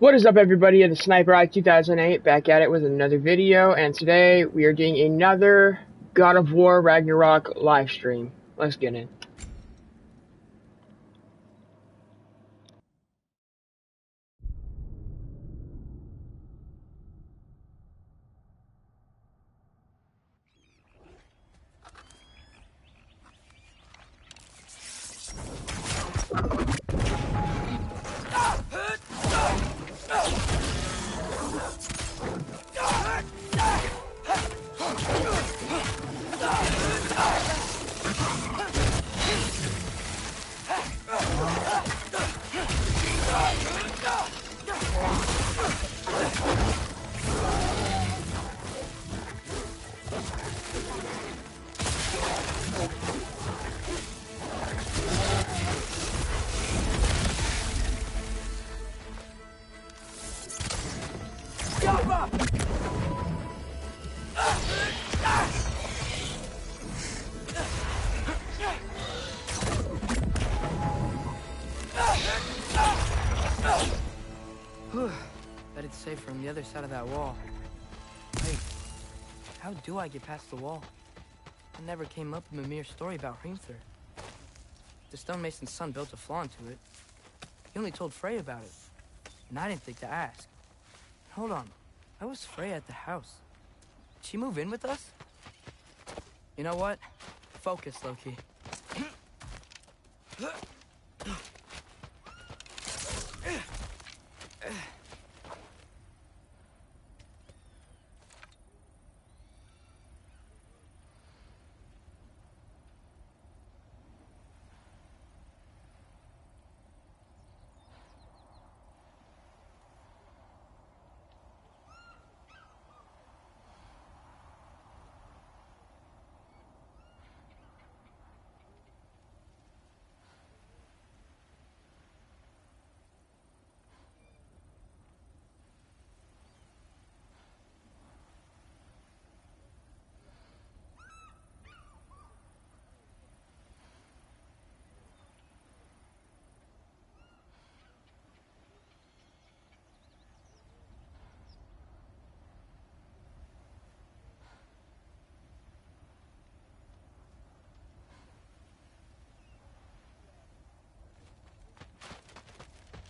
What is up, everybody? The Sniper Eye 2008 back at it with another video, and today we are doing another God of War Ragnarok live stream. Let's get in. Bet it's safe from the other side of that wall. Wait, how do I get past the wall? It never came up in Mimir's story about Hrimthur. The stonemason's son built a flaw into it. He only told Frey about it, and I didn't think to ask. Hold on, why was Frey at the house? Did she move in with us? You know what? Focus, Loki.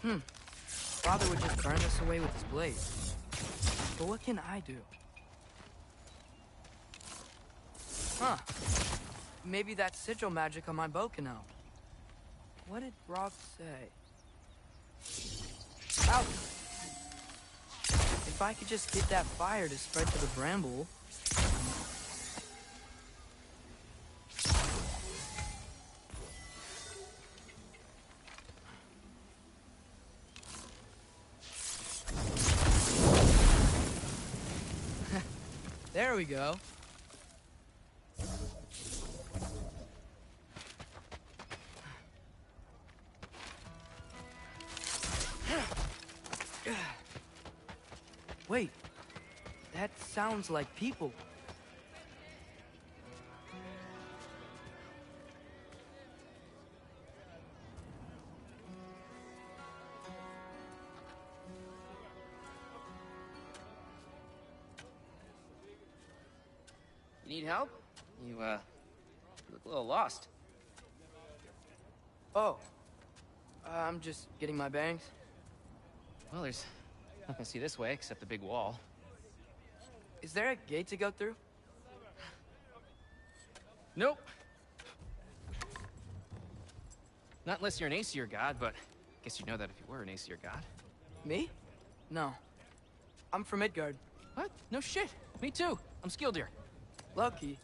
Father would just burn this away with his blade. But what can I do? Huh. Maybe that sigil magic on my bow can help. What did Rock say? Ow! If I could just get that fire to spread to the bramble... There we go. Wait, that sounds like people. Need help? You look a little lost. Oh, I'm just getting my bangs. Well, there's nothing to see this way except the big wall. Is there a gate to go through? Nope. Not unless you're an Aesir god, but I guess you'd know that if you were an Aesir god. Me? No. I'm from Midgard. What? No shit. Me too. I'm Skildir. Lucky.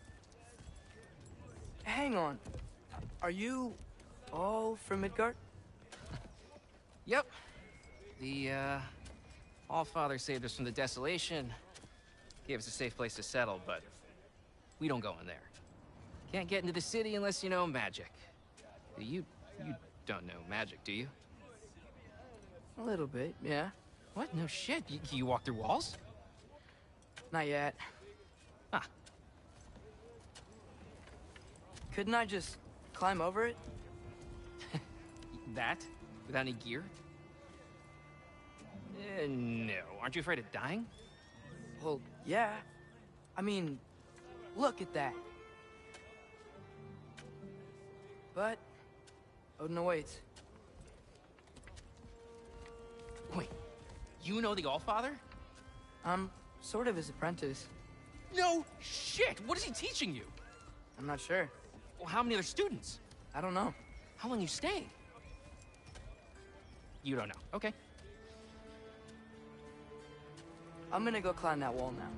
Hang on. Are you all from Midgard? Yep. The, Allfather saved us from the desolation. Gave us a safe place to settle, but we don't go in there. Can't get into the city unless you know magic. You don't know magic, do you? A little bit, yeah. What? No shit. You walk through walls? Not yet. Huh. Couldn't I just climb over it? That? Without any gear? No. Aren't you afraid of dying? Well, yeah. I mean, look at that. But Odin awaits. Wait, you know the Allfather? I'm sort of his apprentice. No shit! What is he teaching you? I'm not sure. Well, how many other students? I don't know. How long you staying? You don't know. Okay. I'm gonna go climb that wall now.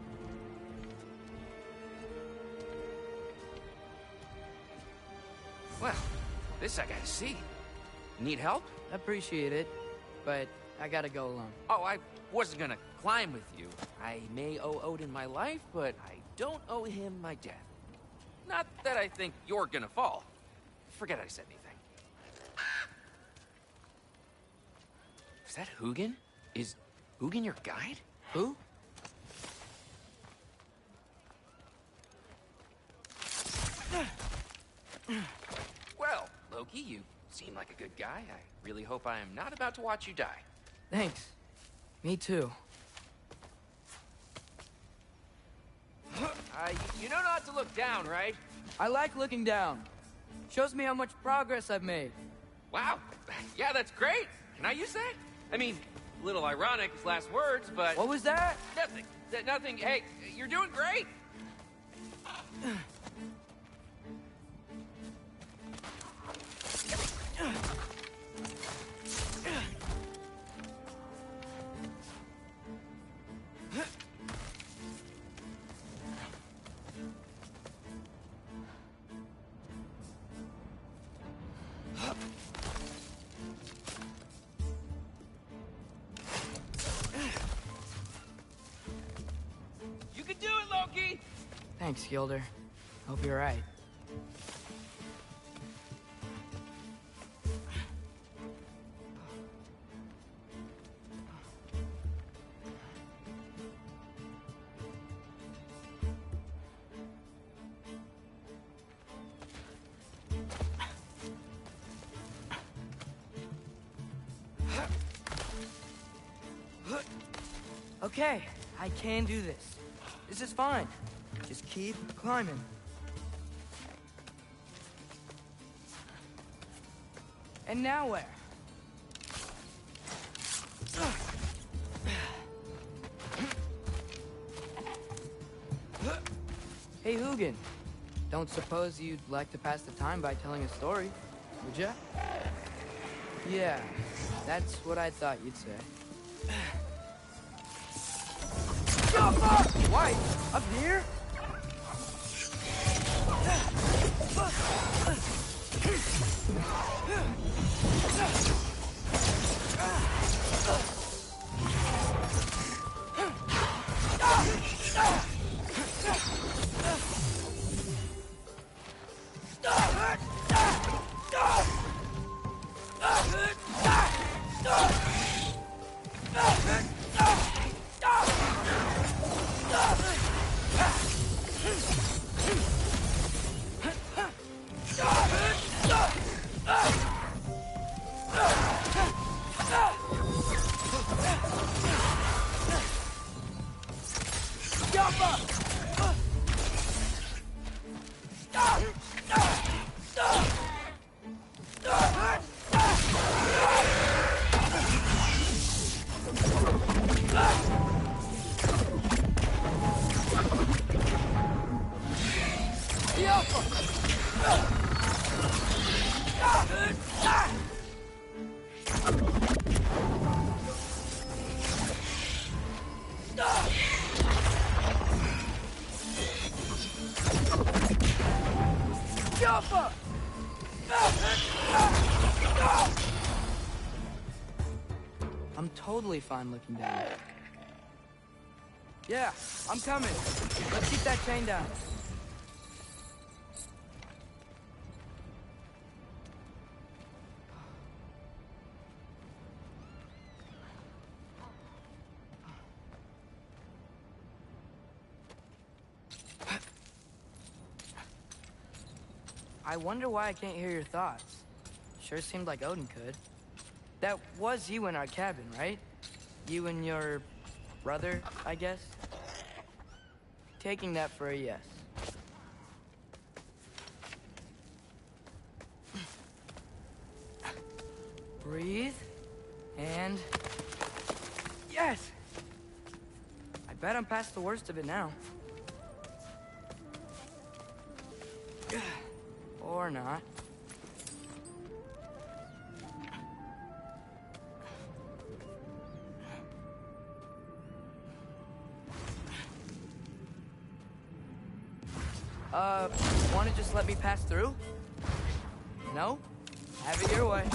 Well, this I gotta see. Need help? Appreciate it, but I gotta go alone. Oh, I wasn't gonna climb with you. I may owe Odin my life, but I don't owe him my death. Not that I think you're gonna fall. Forget I said anything. Is that Hugin? Is Hugin your guide? Who? Well, Loki, you seem like a good guy. I really hope I am not about to watch you die. Thanks. Me too. You know not to look down, right? I like looking down. Shows me how much progress I've made. Wow. Yeah, that's great. Can I use that? I mean, a little ironic his last words, but... What was that? Nothing. Nothing. Hey, you're doing great. You can do it, Loki! Thanks, Gilder. Hope you're right. Okay, I can do this. This is fine. Just keep climbing. And now where? Hey, Hugin. Don't suppose you'd like to pass the time by telling a story, would ya? Yeah, that's what I thought you'd say. Why? Up here? I'm totally fine looking down. Yeah, I'm coming. Let's keep that chain down. I wonder why I can't hear your thoughts. Sure seemed like Odin could. That was you in our cabin, right? You and your brother, I guess? Taking that for a yes. Breathe. And... yes! I bet I'm past the worst of it now. Or not. Wanna just let me pass through? No? Have it your way.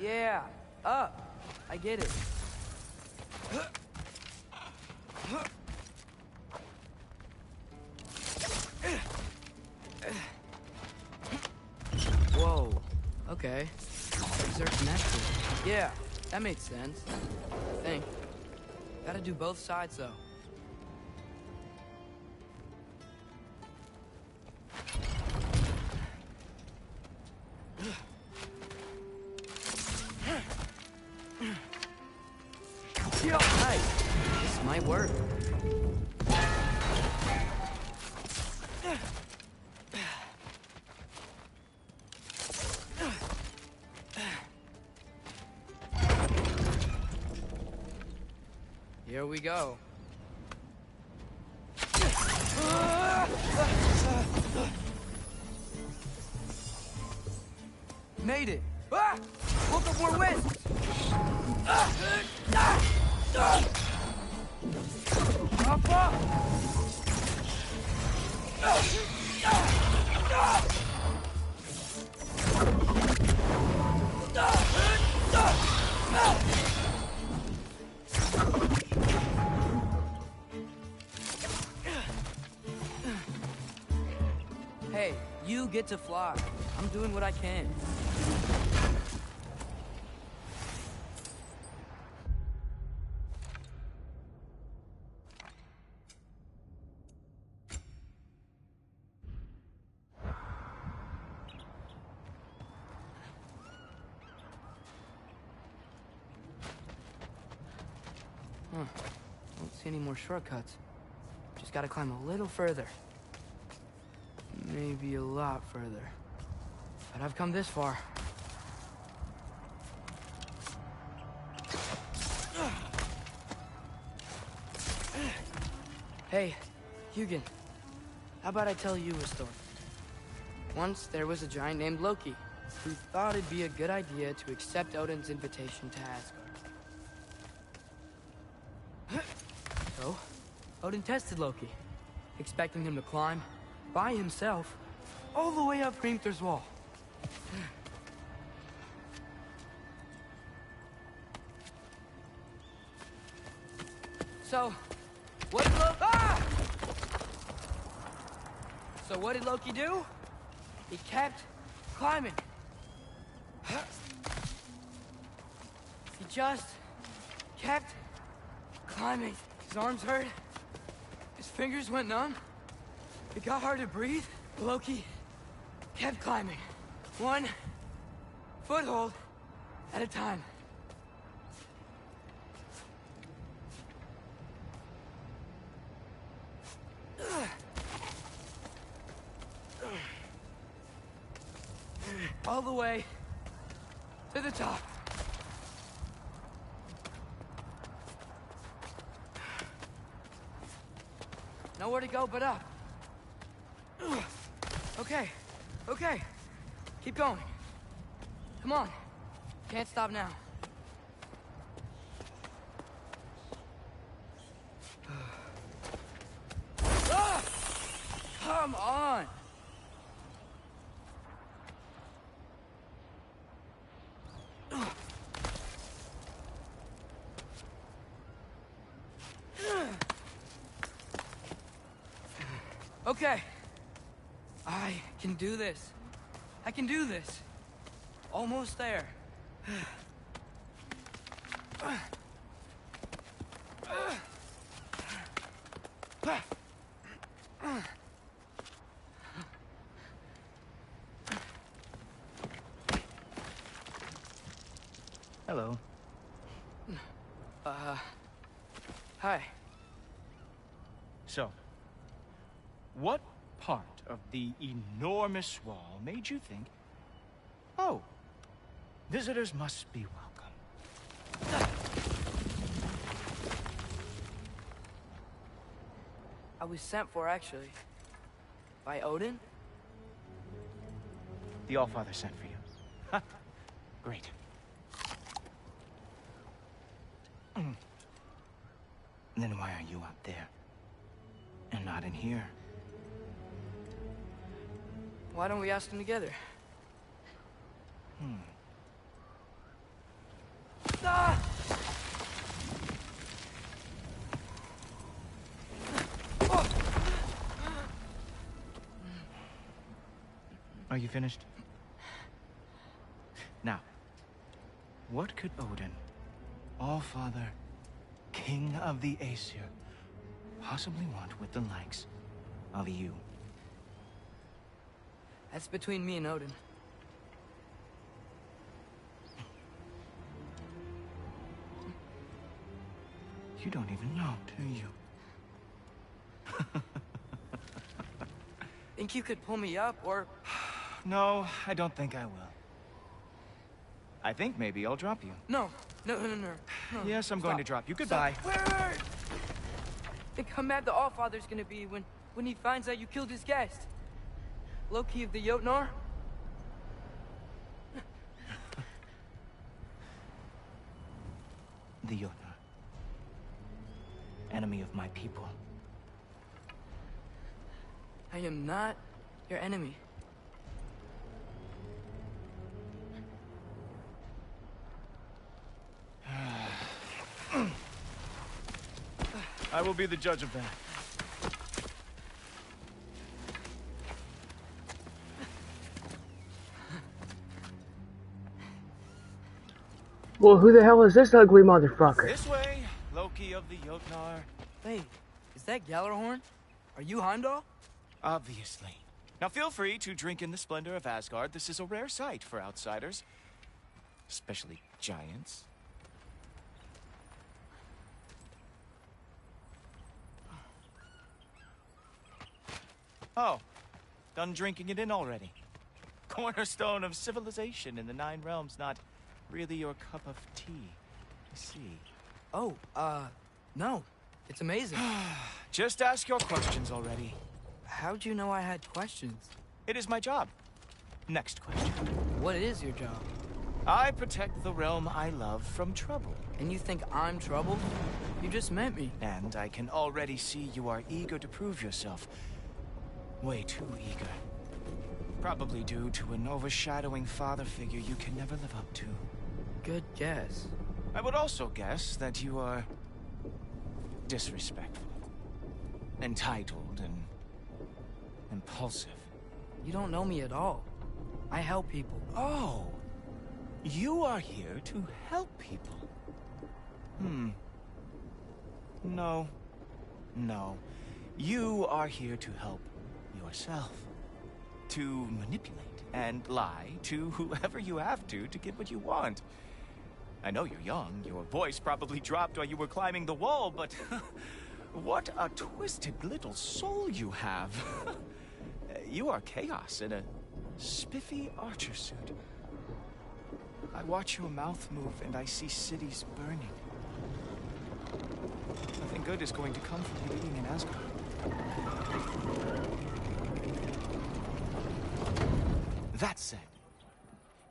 Yeah, up. I get it. Whoa. Okay. These are connected. Yeah, that makes sense. I think. Gotta do both sides, though. Nice. This might work. Here we go. Made it. Ah! Look up more wisps. Up, up. Hey, you get to fly. I'm doing what I can. Huh. Don't see any more shortcuts. Just gotta climb a little further. Maybe a lot further. But I've come this far. Hey, Hugin. How about I tell you a story? Once there was a giant named Loki who thought it'd be a good idea to accept Odin's invitation to Asgard. So, Odin tested Loki, expecting him to climb, by himself, all the way up Hrimthur's wall. So, what did Loki... Ah! So what did Loki do? He kept climbing. He just kept climbing. His arms hurt. His fingers went numb. It got hard to breathe. Loki kept climbing. One foothold at a time. All the way to the top. Nowhere to go but up. Okay, okay. Keep going. Come on. Can't stop now. Ah! Come on. Okay. I can do this. I can do this. Almost there. Hello. Hi. So, what part of the enormous wall made you think, oh, visitors must be welcome? I was sent for, actually. By Odin? The Allfather sent for you. Ha! Great. Then why are you up there? And not in here? Why don't we ask them together? Ah! Are you finished? Now, what could Odin, Allfather, King of the Aesir, possibly want with the likes of you? That's between me and Odin. You don't even know, do you? Think you could pull me up, or... No, I don't think I will. I think maybe I'll drop you. No. No. Yes, I'm going to drop you. Stop. Goodbye. Wait. Think how mad the Allfather's gonna be when he finds out you killed his guest. Loki of the Jotnar? The Jotnar. Enemy of my people. I am not your enemy. I will be the judge of that. Well, who the hell is this ugly motherfucker? This way, Loki of the Jotnar. Wait, is that Gjallarhorn? Are you Heimdall? Obviously. Now feel free to drink in the splendor of Asgard. This is a rare sight for outsiders. Especially giants. Oh, done drinking it in already. Cornerstone of civilization in the Nine Realms, not really your cup of tea, I see. Oh, no. It's amazing. Just ask your questions already. How'd you know I had questions? It is my job. Next question. What is your job? I protect the realm I love from trouble. And you think I'm trouble? You just met me. And I can already see you are eager to prove yourself. Way too eager. Probably due to an overshadowing father figure you can never live up to. Good guess. I would also guess that you are disrespectful, entitled, and impulsive. You don't know me at all. I help people. Oh, you are here to help people. No. No. You are here to help yourself. To manipulate and lie to whoever you have to get what you want. I know you're young. Your voice probably dropped while you were climbing the wall, but what a twisted little soul you have. You are chaos in a spiffy archer suit. I watch your mouth move and I see cities burning. Nothing good is going to come from you being in Asgard. That said,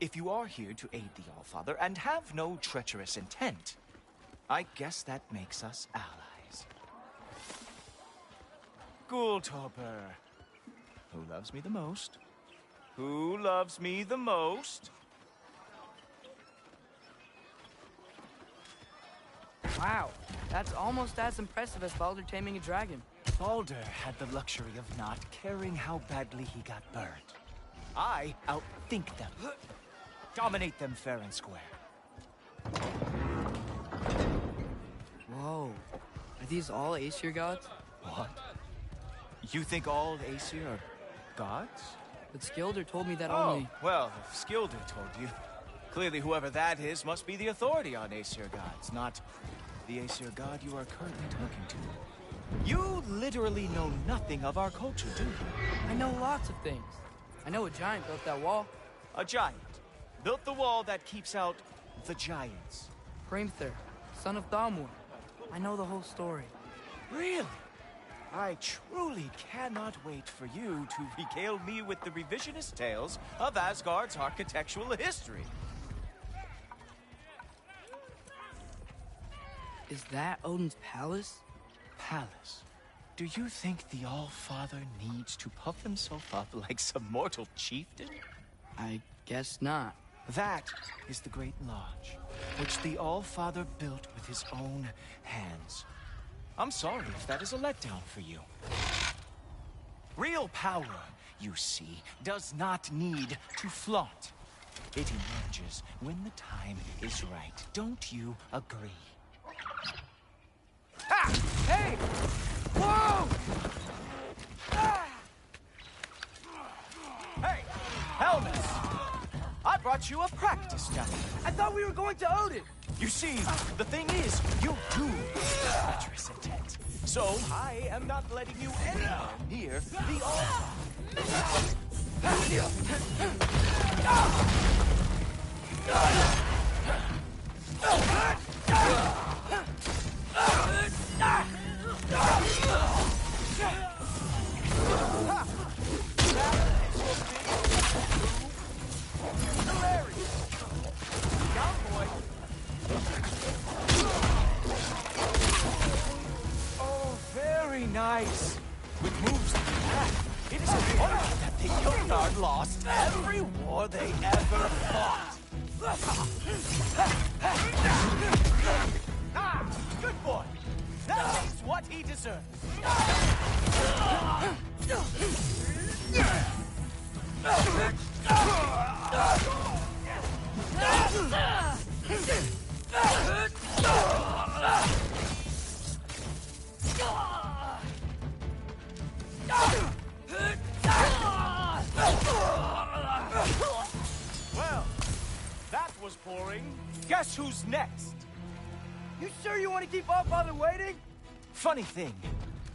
if you are here to aid the Allfather and have no treacherous intent, I guess that makes us allies. Ghoultoper. Who loves me the most? Who loves me the most? Wow, that's almost as impressive as Baldur taming a dragon. Baldur had the luxury of not caring how badly he got burned. I outthink them. Dominate them fair and square. Whoa, are these all Aesir gods? What? You think all Aesir are gods? But Skilder told me that Oh, only... well, if Skilder told you, clearly whoever that is must be the authority on Aesir gods, not the Aesir god you are currently talking to. You literally know nothing of our culture, do you? I know lots of things. I know a giant built that wall. A giant built the wall that keeps out the giants. Hrimthur, son of Thamur. I know the whole story. Really? I truly cannot wait for you to regale me with the revisionist tales of Asgard's architectural history. Is that Odin's palace? Palace? Do you think the All-Father needs to puff himself up like some mortal chieftain? I guess not. That is the Great Lodge, which the All-Father built with his own hands. I'm sorry if that is a letdown for you. Real power, you see, does not need to flaunt. It emerges when the time is right. Don't you agree? Ah! Hey! Whoa! Ah! Hey! Helmets! I brought you a practice dummy. I thought we were going to Odin! You see, the thing is, you do treacherous intent. So, I am not letting you anywhere near the altar. Oh, very nice. With moves like that, it is a wonder that the Jotnar lost every war they ever fought. Ah, good boy. That is what he deserves. Well, that was boring. Guess who's next? You sure you want to keep Allfather waiting? Funny thing,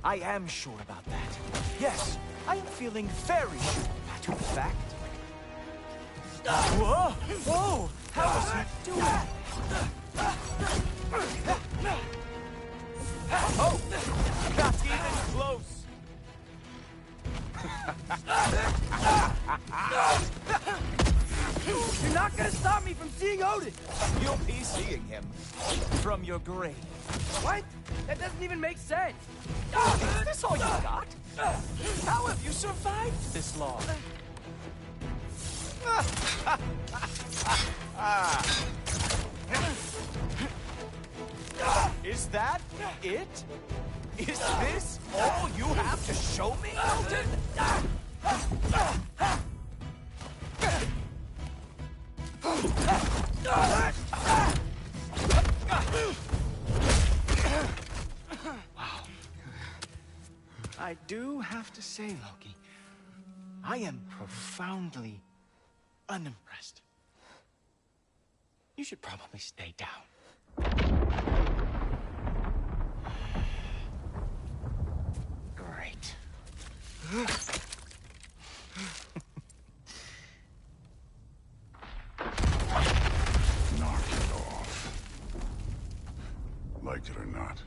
I am sure about that. Yes, I am feeling very sure, matter of fact. Whoa! Whoa! How is he doing? Oh! Not even close! You're not gonna stop me from seeing Odin! You'll be seeing him from your grave. What? That doesn't even make sense! Is this all you got? How have you survived this long? Is that it? Is this all you have to show me, Elton? Wow. I do have to say, Loki, I am profoundly unimpressed. You should probably stay down. Great. Knock it off. Like it or not,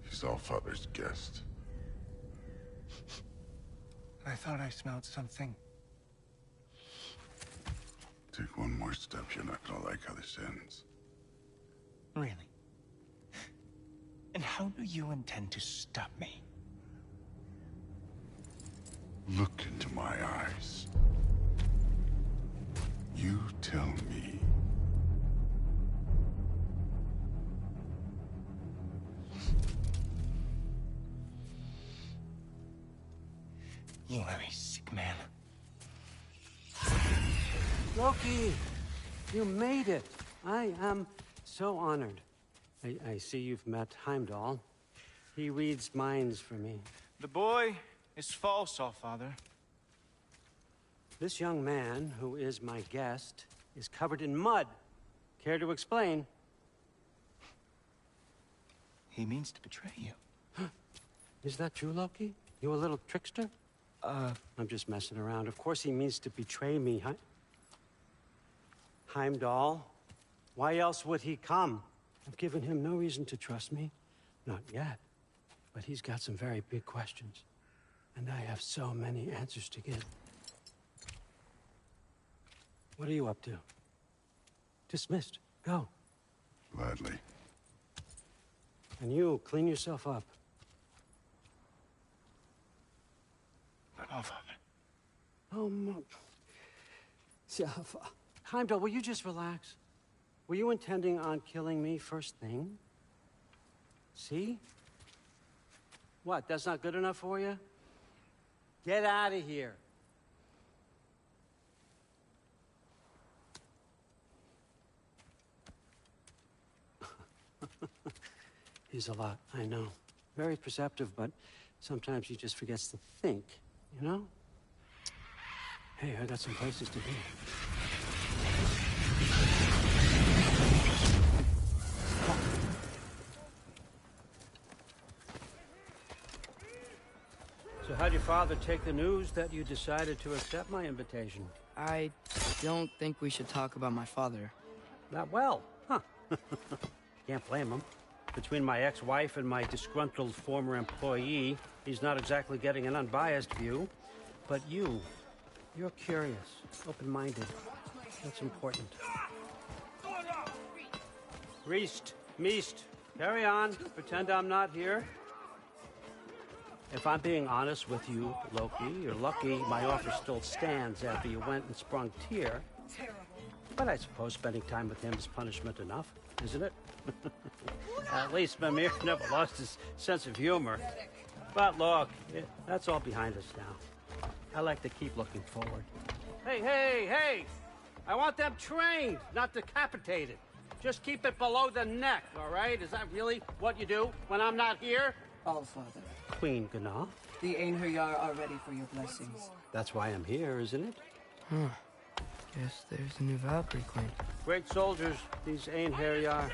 he's Allfather's guest. I thought I smelled something. Take one more step, you're not gonna like how this ends. Really? And how do you intend to stop me? Look into my eyes. You tell me. You are a sick man. Loki, you made it. I am so honored. I see you've met Heimdall. He reads minds for me. The boy is false, Allfather. This young man, who is my guest, is covered in mud. Care to explain? He means to betray you. Is that true, Loki? You a little trickster? I'm just messing around. Of course he means to betray me, Heimdall? Why else would he come? I've given him no reason to trust me. Not yet. But he's got some very big questions. And I have so many answers to give. What are you up to? Dismissed. Go. Gladly. And you, clean yourself up. But Allfather. Oh, Heimdall, will you just relax? Were you intending on killing me first thing? See? What, that's not good enough for you? Get out of here. He's a lot, I know. Very perceptive, but sometimes he just forgets to think, you know? Hey, I got some places to be. So how'd your father take the news that you decided to accept my invitation? I don't think we should talk about my father. Not well, huh? Can't blame him. Between my ex-wife and my disgruntled former employee, he's not exactly getting an unbiased view. But you're curious, open-minded. That's important. Reist, Meest, carry on. Pretend I'm not here. If I'm being honest with you, Loki, you're lucky my offer still stands after you went and sprung Tyr. But I suppose spending time with him is punishment enough, isn't it? At least Mimir never lost his sense of humor. But look, that's all behind us now. I like to keep looking forward. Hey! I want them trained, not decapitated. Just keep it below the neck, all right? Is that really what you do when I'm not here? Allfather, Queen Gná. the Einherjar are ready for your blessings. That's why I'm here, isn't it? Huh. Guess there's the new Valkyrie Queen. Great soldiers, these Einherjar.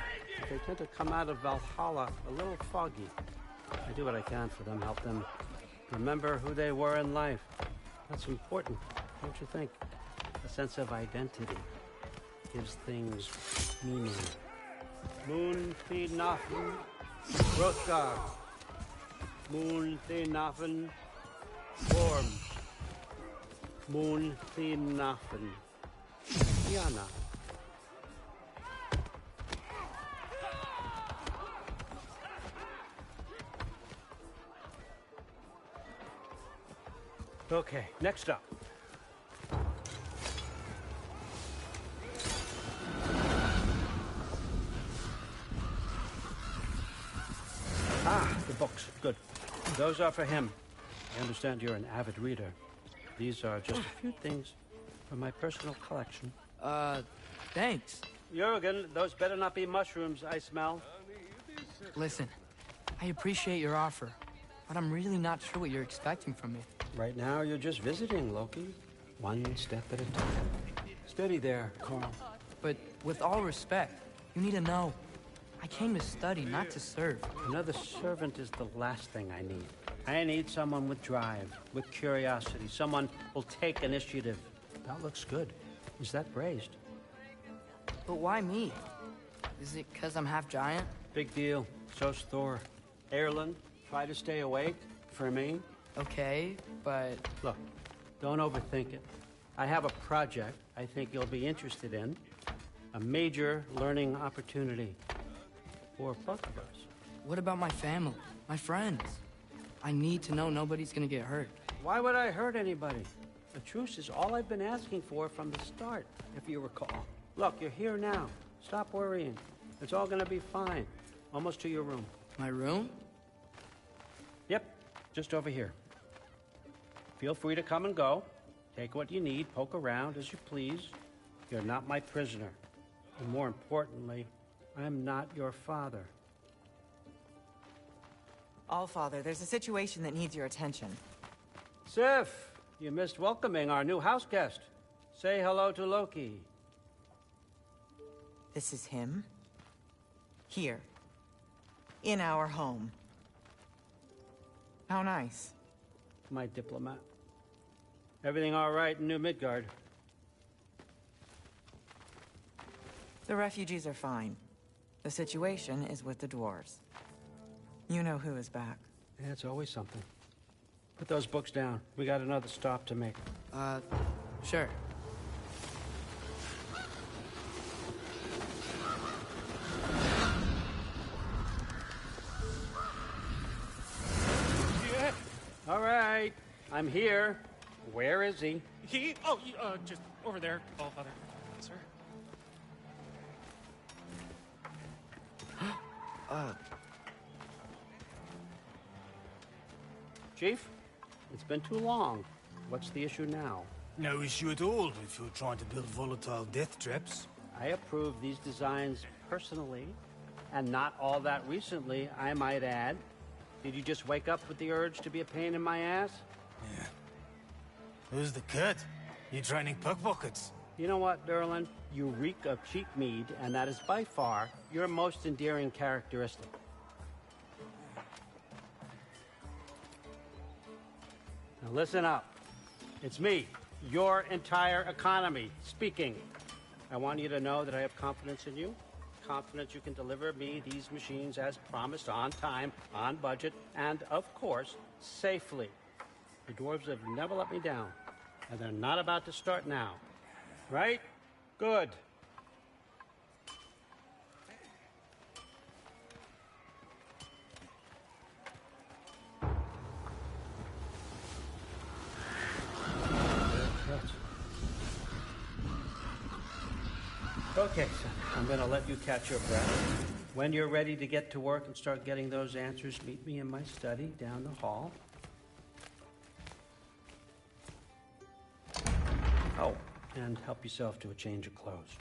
They tend to come out of Valhalla a little foggy. I do what I can for them, help them remember who they were in life. That's important, don't you think? A sense of identity gives things meaning. Moon Nafen, Hrothgar. Moon Nafen, Worm. Moon Nafen. Yana. Okay, next up. Ah, the books. Good. Those are for him. I understand you're an avid reader. These are just a few things from my personal collection. Thanks. Jurgen, those better not be mushrooms I smell. Listen, I appreciate your offer, but I'm really not sure what you're expecting from me. Right now, you're just visiting, Loki. One step at a time. Steady there, Carl. But with all respect, you need to know, I came to study, not to serve. Another servant is the last thing I need. I need someone with drive, with curiosity, someone who'll take initiative. That looks good. Is that braised? But why me? Is it because I'm half giant? Big deal. So's Thor. Erland, try to stay awake. For me. Okay, but... Look, don't overthink it. I have a project I think you'll be interested in. A major learning opportunity. For both of us. What about my family? My friends? I need to know nobody's gonna get hurt. Why would I hurt anybody? A truce is all I've been asking for from the start, if you recall. Look, you're here now. Stop worrying. It's all gonna be fine. Almost to your room. My room? Yep, just over here. Feel free to come and go. Take what you need, poke around as you please. You're not my prisoner. And more importantly, I'm not your father. Allfather, there's a situation that needs your attention. Sif, you missed welcoming our new house guest. Say hello to Loki. This is him? Here. In our home. How nice. My diplomat. Everything all right in New Midgard? The refugees are fine. The situation is with the dwarves. You know who is back. Yeah, it's always something. Put those books down. We got another stop to make. Sure. Yeah. All right. I'm here. Where is he? Just over there, Allfather. Sir? Chief, it's been too long. What's the issue now? No issue at all if you're trying to build volatile death traps. I approve these designs personally, and not all that recently, I might add. Did you just wake up with the urge to be a pain in my ass? Yeah. Who's the cut? You training pickpockets? You know what, Derlin? You reek of cheap mead, and that is by far your most endearing characteristic. Now listen up. It's me, your entire economy, speaking. I want you to know that I have confidence in you. Confidence you can deliver me these machines as promised, on time, on budget, and, of course, safely. The dwarves have never let me down, and they're not about to start now. Right? Good. Okay, so I'm gonna let you catch your breath. When you're ready to get to work and start getting those answers, meet me in my study down the hall. Oh, and help yourself to a change of clothes.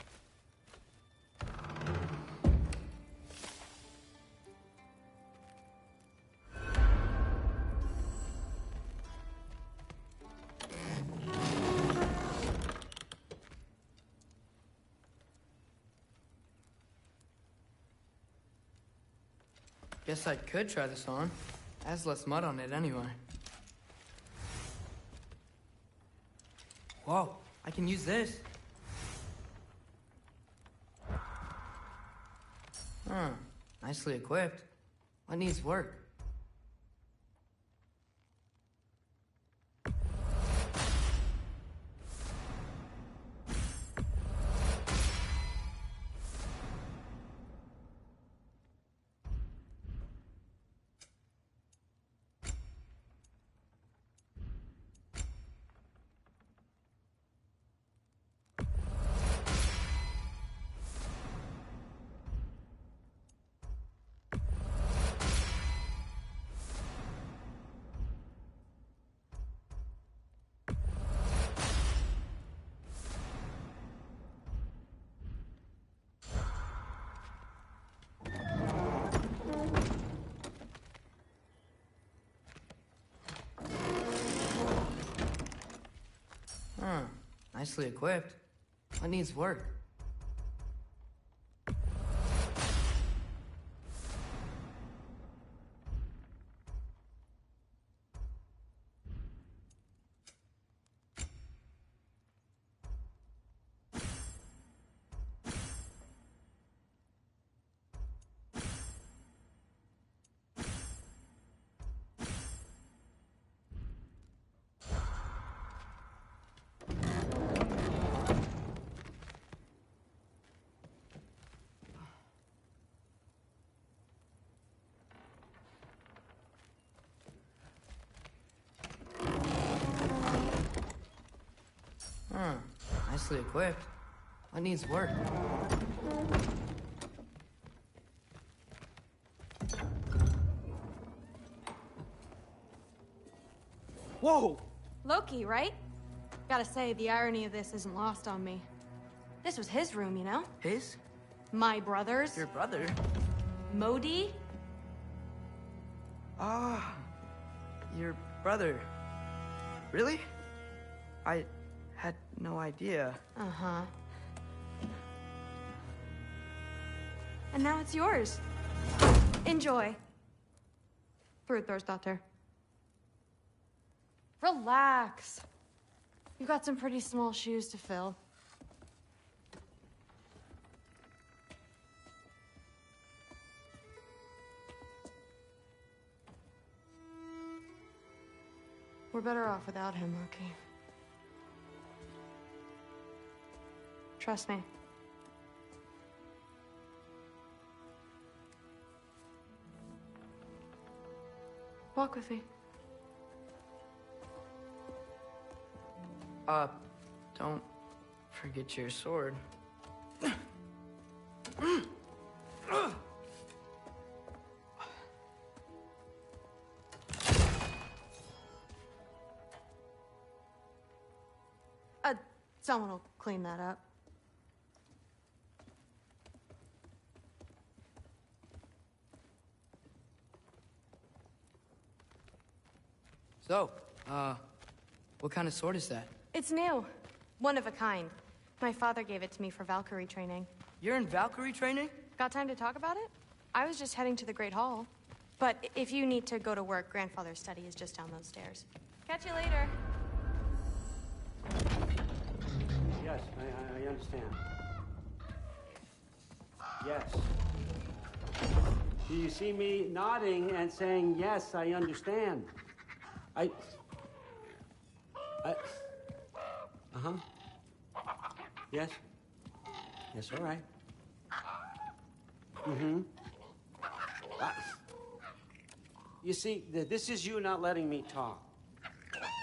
Guess I could try this on. Has less mud on it anyway. Whoa, I can use this. Huh, nicely equipped. What needs work? nicely equipped. What needs work? Nicely equipped. What needs work? Whoa! Loki, right? Gotta say, the irony of this isn't lost on me. This was his room, you know? His? My brother's. Your brother? Modi? Ah, your brother. Really? I had no idea. Uh-huh. And now it's yours. Enjoy. Daughter. Relax. You've got some pretty small shoes to fill. We're better off without him, Loki. Trust me. Walk with me. Don't forget your sword. Someone will clean that up. So, what kind of sword is that? It's new. One of a kind. My father gave it to me for Valkyrie training. You're in Valkyrie training? Got time to talk about it? I was just heading to the Great Hall. But if you need to go to work, Grandfather's study is just down those stairs. Catch you later. Yes, I understand. Yes. Do you see me nodding and saying, yes, I understand? Uh-huh. Yes? Yes, all right. Mm-hmm. You see, this is you not letting me talk.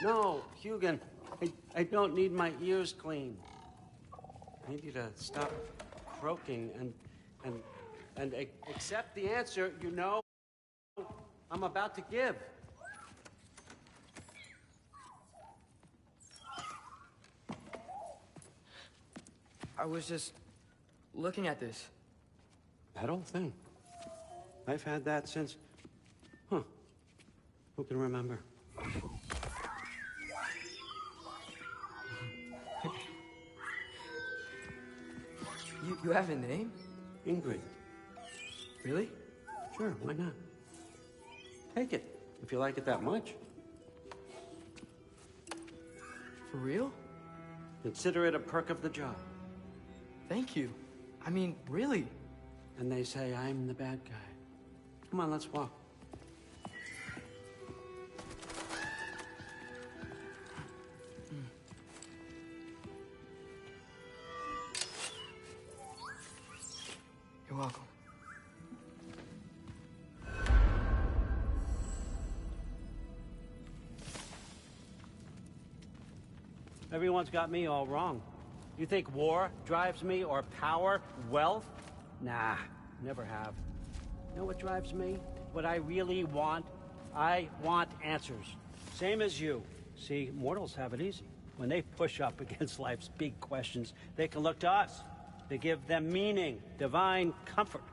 No, Hugin, I don't need my ears cleaned. I need you to stop croaking and accept the answer you know I'm about to give. I was just looking at this. That old thing. I've had that since... Who can remember? You have a name? Ingrid. Really? Sure, why not? Take it, if you like it that much. For real? Consider it a perk of the job. Thank you. I mean, really. And they say I'm the bad guy. Come on, let's walk. You're welcome. Everyone's got me all wrong. You think war drives me, or power, wealth? Nah, never have. You know what drives me? What I really want? I want answers. Same as you. See, mortals have it easy. When they push up against life's big questions, they can look to us. They give them meaning, divine comfort.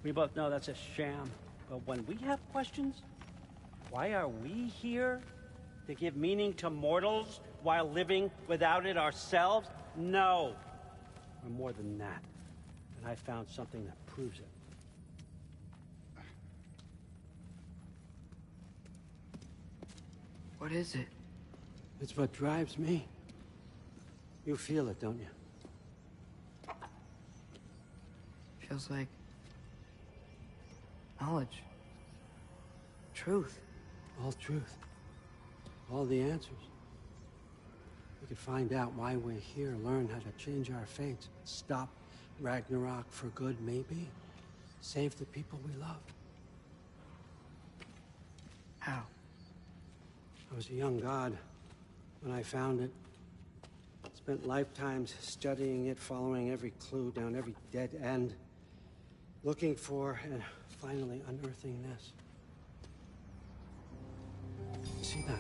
We both know that's a sham. But when we have questions, why are we here? To give meaning to mortals while living without it ourselves? No. We're more than that. And I found something that proves it. What is it? It's what drives me. You feel it, don't you? Feels like knowledge. Truth. All truth. All the answers. We could find out why we're here, learn how to change our fates, stop Ragnarok for good, maybe. Save the people we love. How? I was a young god when I found it. Spent lifetimes studying it, following every clue down every dead end. Looking for and finally unearthing this. See that?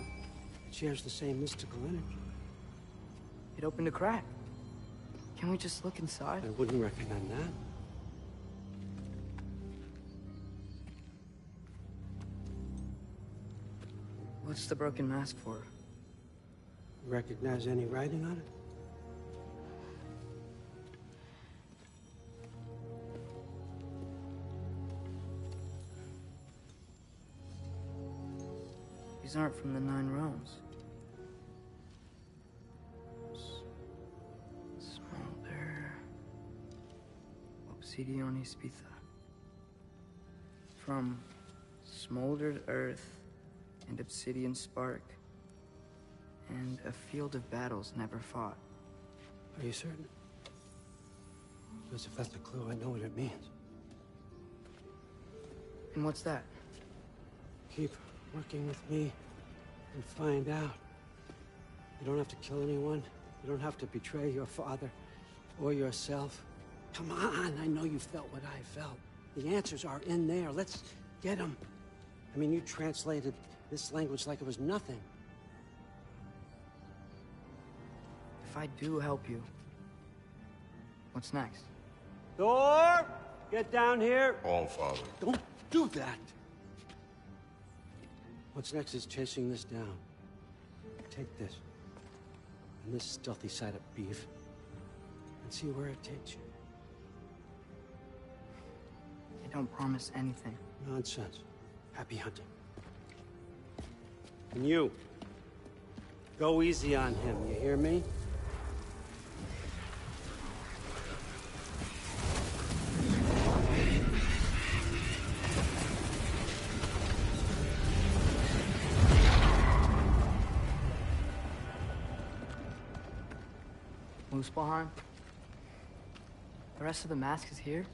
It shares the same mystical energy. It opened a crack. Can we just look inside? I wouldn't recommend that. What's the broken mask for? Recognize any writing on it? These aren't from the Nine Realms. Smolder. Obsidion Ispitha. From smoldered earth and obsidian spark. And a field of battles never fought. Are you certain? Because if that's a clue, I know what it means. And what's that? Keep working with me and find out. You don't have to kill anyone. You don't have to betray your father or yourself. Come on, I know you felt what I felt. The answers are in there. Let's get them. I mean, you translated this language like it was nothing. If I do help you, what's next? Thor! Get down here! All Father. Don't do that! What's next is chasing this down. Take this. And this stealthy side of beef. And see where it takes you. I don't promise anything. Nonsense. Happy hunting. And you. Go easy on him, you hear me? Muspelheim? The rest of the mask is here?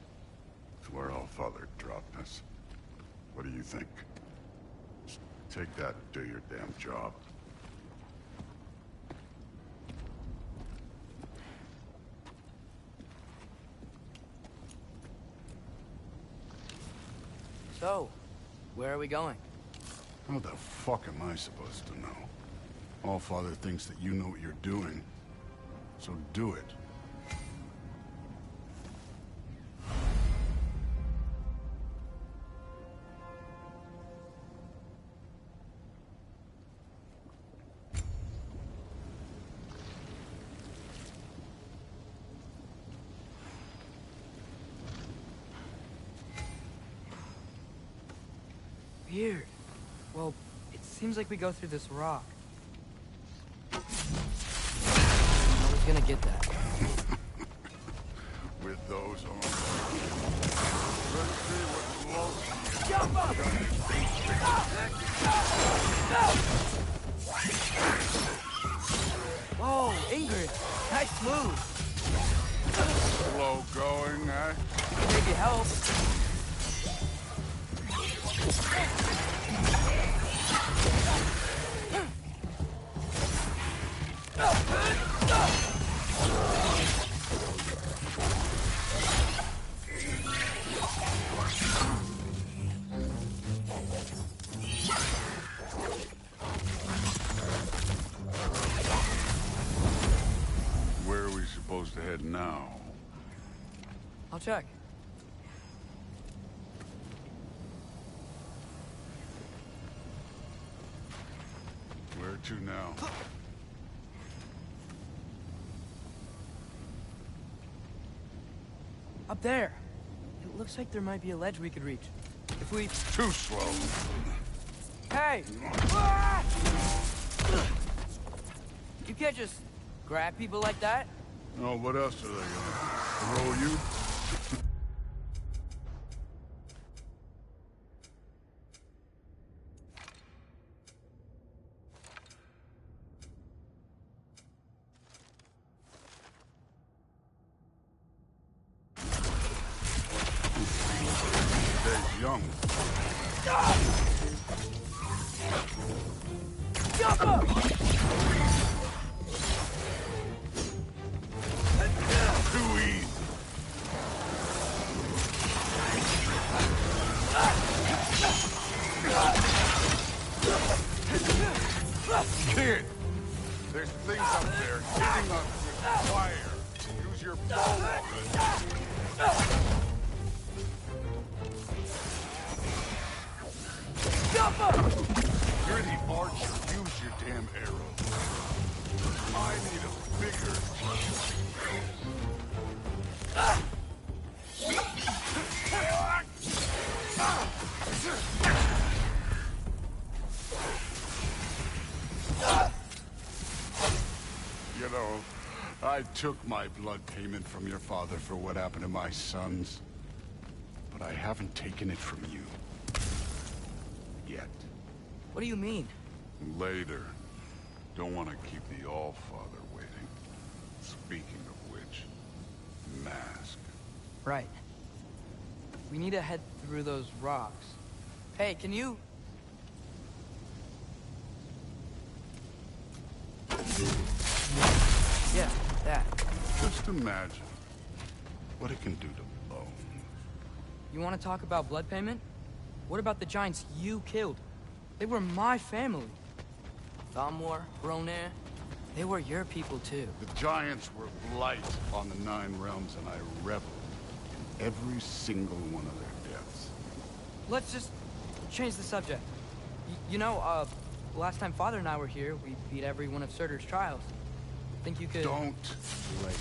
It's where All Father dropped us. What do you think? Just take that and do your damn job. So, where are we going? How the fuck am I supposed to know? All Father thinks that you know what you're doing. So do it. Weird. Well, it seems like we go through this rock. I was gonna get that. With those arms. Let's see what low. Jump up! Whoa, Ingrid! Nice move! Slow going, eh? Maybe help. Where are we supposed to head now? I'll check. Where to now? Up there. It looks like there might be a ledge we could reach. If we... Too slow. Hey! Ah! You can't just grab people like that. Oh, what else are they gonna do? Throw you? Stays young. Jump up! Too easy. Kid, there's things up there hitting us with fire. Use your bow. Jump up! You're the archer. Use your damn arrow. I need a bigger. You know, I took my blood payment from your father for what happened to my sons. But I haven't taken it from you. Yet. What do you mean? Later. Don't want to keep the All-Father waiting. Speaking of which, mask. Right. We need to head through those rocks. Hey, can you... Yeah, that. Just imagine what it can do to bone. You want to talk about blood payment? What about the giants you killed? They were my family. Thamor, Ronair, they were your people too. The giants were blight on the Nine Realms, and I reveled in every single one of their deaths. Let's just change the subject. You know, last time Father and I were here, we beat every one of Surtur's trials. Think you could... Don't wait.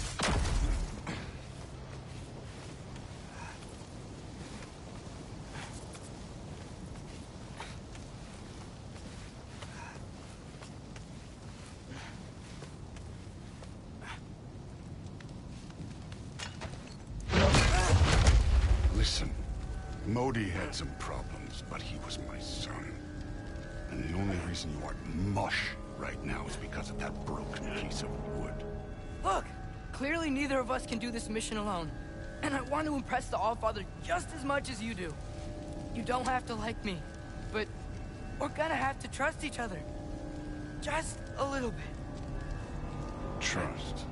Listen, Modi had some problems, but he was my son. And the only reason you aren't mush right now is because of that broken piece of wood. Look! Clearly neither of us can do this mission alone. And I want to impress the Allfather just as much as you do. You don't have to like me, but we're gonna have to trust each other. Just a little bit. Trust.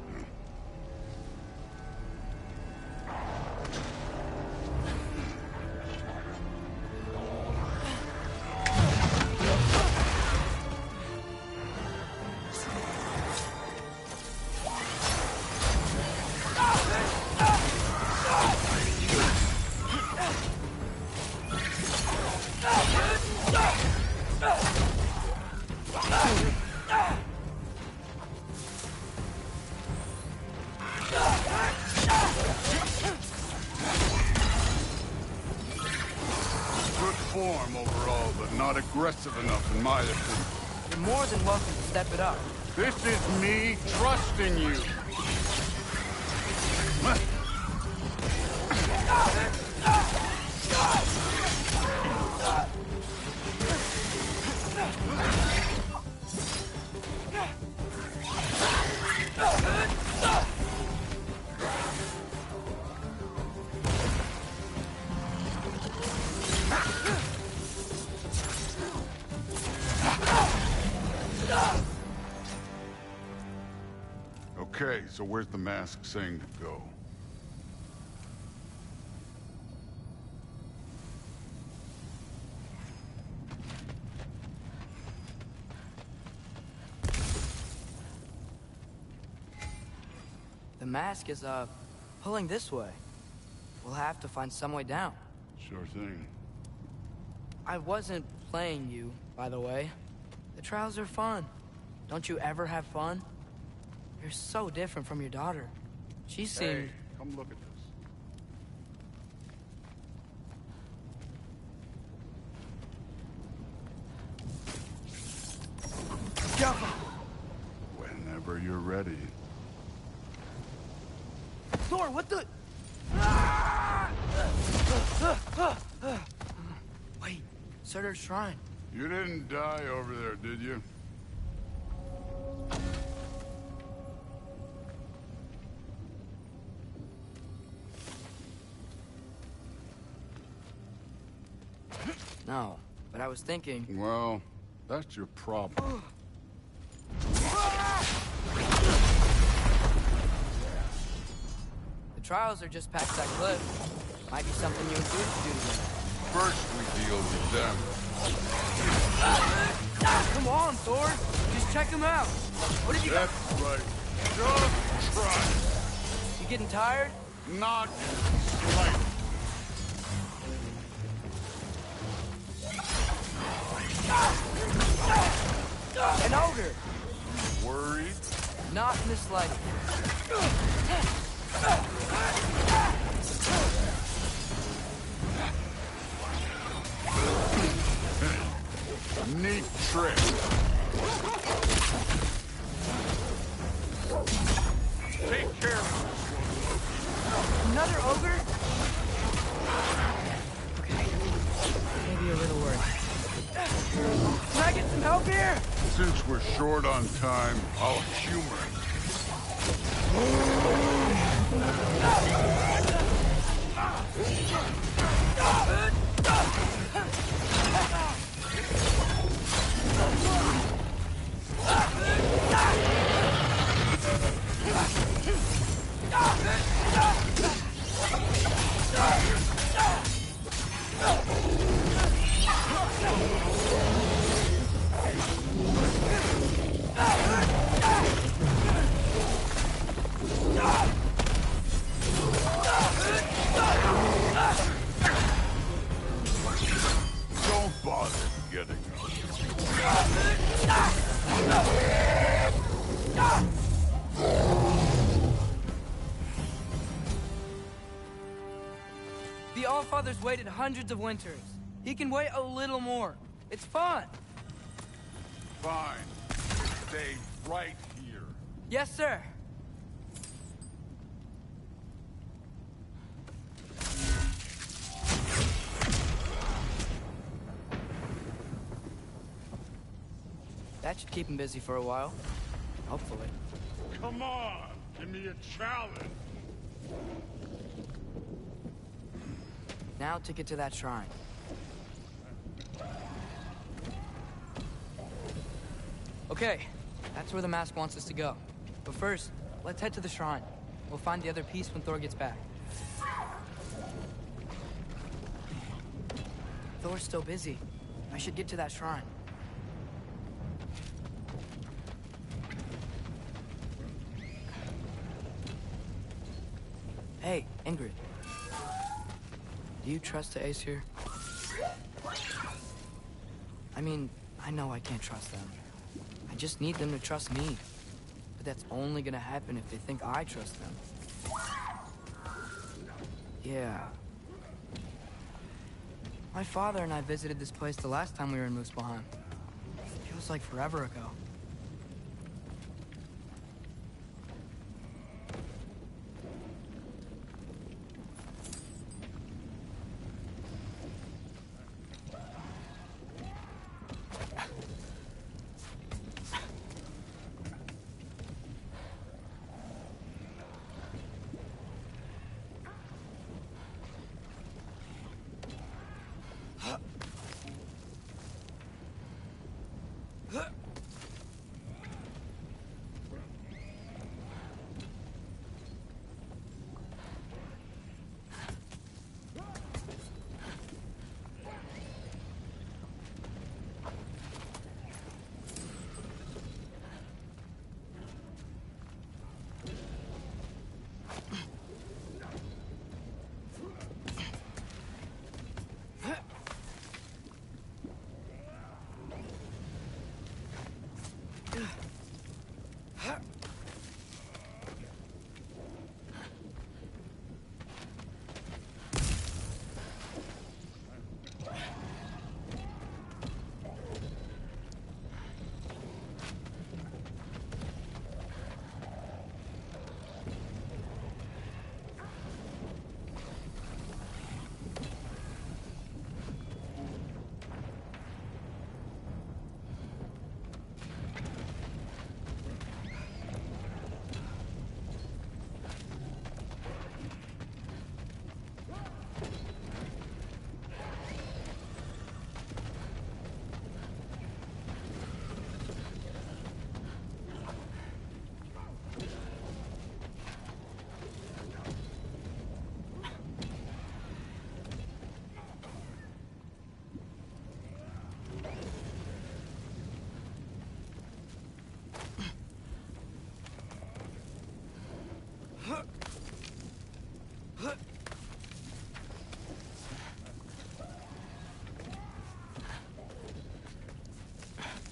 Form overall, but not aggressive enough in my opinion. You're more than welcome to step it up. This is me trusting you. Okay, so where's the mask saying to go? The mask is, pulling this way. We'll have to find some way down. Sure thing. I wasn't playing you, by the way. The trials are fun. Don't you ever have fun? You're so different from your daughter. She seemed... Hey, come look at this. Whenever you're ready. Thor, what the... Wait, Surtur's shrine. You didn't die over there, did you? No, but I was thinking... Well, that's your problem. The trials are just past that cliff. Might be something you and Judith do together. First, we deal with them. Come on, Thor! Just check them out! What have you got? That's right. Just try. You getting tired? Not right. An ogre! Worried? Not in the slightest. Neat trick. Take care of Another ogre? Okay. Maybe a little worried. Can I get some help here? Since we're short on time, I'll humor it. Don't bother getting up. The Allfather's waited hundreds of winters. He can wait a little more. It's fun. Fine. Stay right here. Yes, sir. That should keep him busy for a while. Hopefully. Come on, give me a challenge. Now to get to that shrine. Okay, that's where the mask wants us to go. But first, let's head to the shrine. We'll find the other piece when Thor gets back. Thor's still busy. I should get to that shrine. Hey, Ingrid. Do you trust the Ace here? I mean, I know I can't trust them. I just need them to trust me. But that's only gonna happen if they think I trust them. Yeah. My father and I visited this place the last time we were in Muspelheim. Feels like forever ago.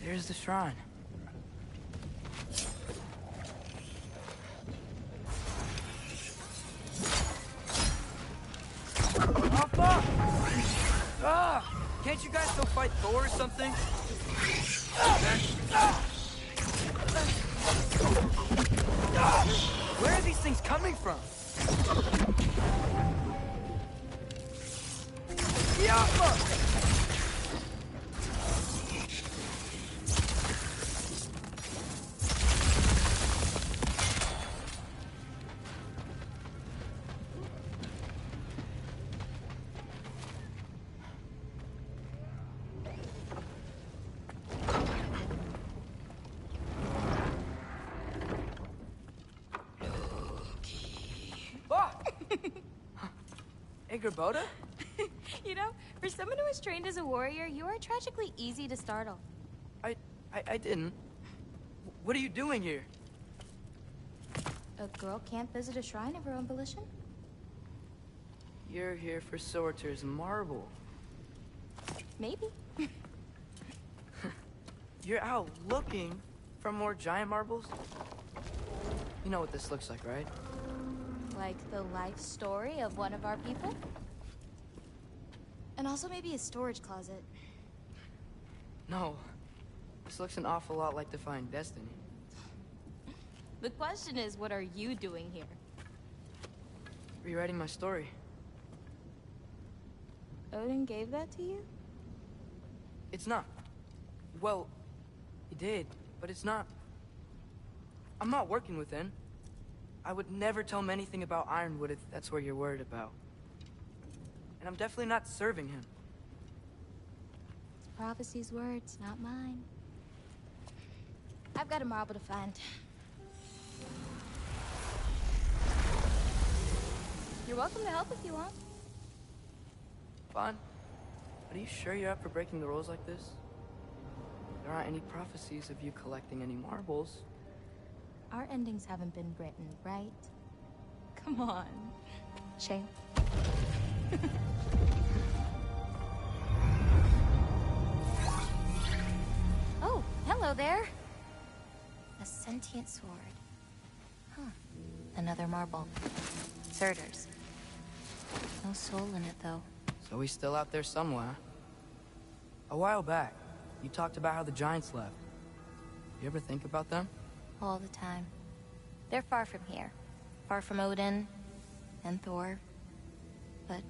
There's the shrine. Alpha! Ah! Can't you guys go fight Thor or something? Where are these things coming from? Alpha! Boda? You know, for someone who was trained as a warrior, you are tragically easy to startle. I didn't. What are you doing here? A girl can't visit a shrine of her own volition? You're here for Sorter's marble. Maybe. You're out looking for more giant marbles? You know what this looks like, right? Like the life story of one of our people? And also maybe a storage closet. No. This looks an awful lot like Defying Destiny. The question is, what are you doing here? Rewriting my story. Odin gave that to you? It's not. Well, he did, but it's not. I'm not working with him. I would never tell him anything about Ironwood if that's what you're worried about. And I'm definitely not serving him. It's prophecy's words, not mine. I've got a marble to find. You're welcome to help if you want. Fine. But are you sure you're up for breaking the rules like this? There aren't any prophecies of you collecting any marbles. Our endings haven't been written, right? Come on. Shame. Oh, hello there. A sentient sword. Huh. Another marble. Surtur's. No soul in it, though. So he's still out there somewhere. A while back, you talked about how the giants left. You ever think about them? All the time. They're far from here. Far from Odin and Thor. But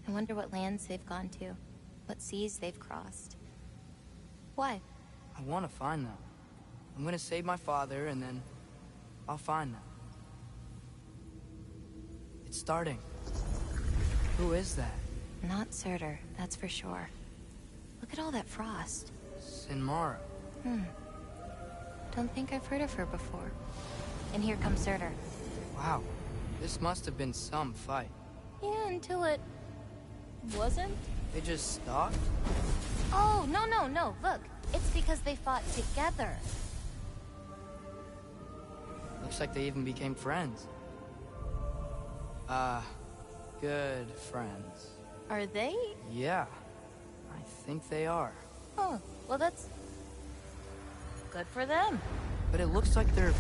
I wonder what lands they've gone to. What seas they've crossed. Why? I want to find them. I'm gonna save my father, and then I'll find them. It's starting. Who is that? Not Surtur, that's for sure. Look at all that frost. Sinmara. Don't think I've heard of her before. And here comes Surtur. Wow. This must have been some fight. Yeah, until it... wasn't? They just stopped? Oh, no. Look, it's because they fought together. Looks like they even became friends. Good friends. Are they? Yeah. I think they are. Oh, well that's... good for them. But it looks like their...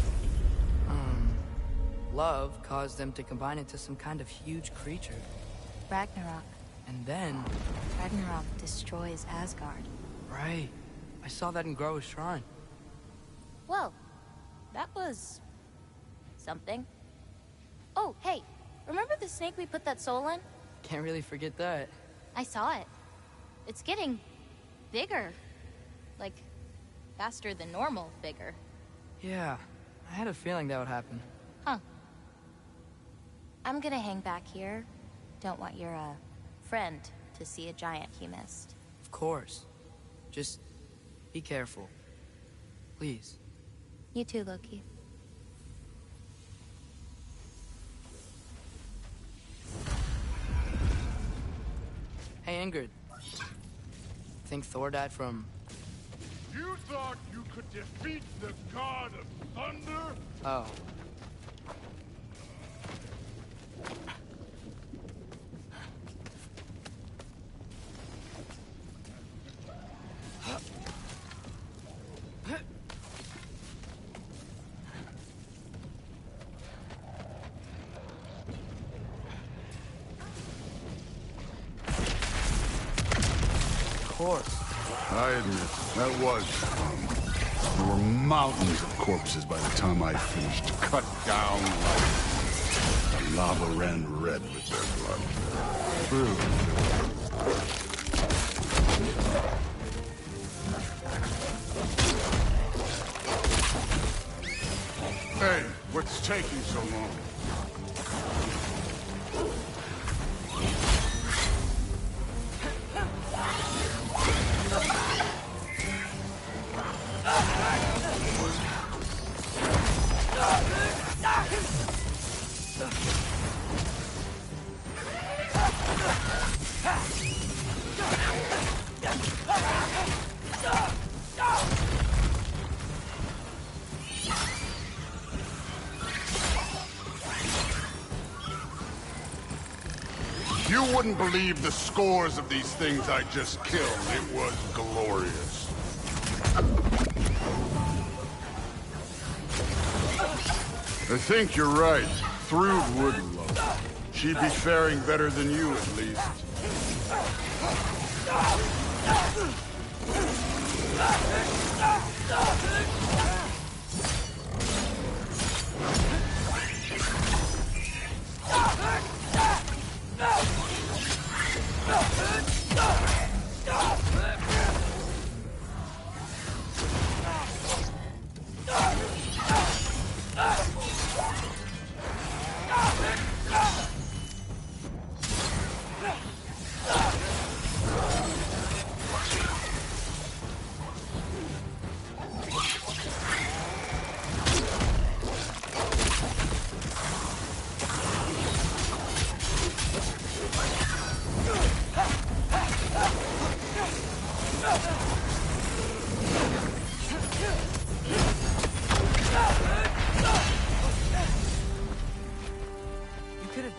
love caused them to combine into some kind of huge creature. Ragnarok. And then... Ragnarok destroys Asgard. Right. I saw that in Groa's shrine. Well, that was... something. Oh, hey, remember the snake we put that soul in? Can't really forget that. I saw it. It's getting... bigger. Like, faster than normal bigger. Yeah, I had a feeling that would happen. Huh. I'm gonna hang back here. Don't want your, friend to see a giant he missed. Of course. Just be careful. Please. You too, Loki. Hey, Ingrid. Think Thor died from... You thought you could defeat the god of thunder? Oh. course. I admit, that was fun. There were mountains of corpses by the time I finished. Cut down like the lava ran red with their blood. True. Hey, what's taking so long? You wouldn't believe the scores of these things I just killed. It was glorious. I think you're right. Thrud would love it. She'd be faring better than you, at least.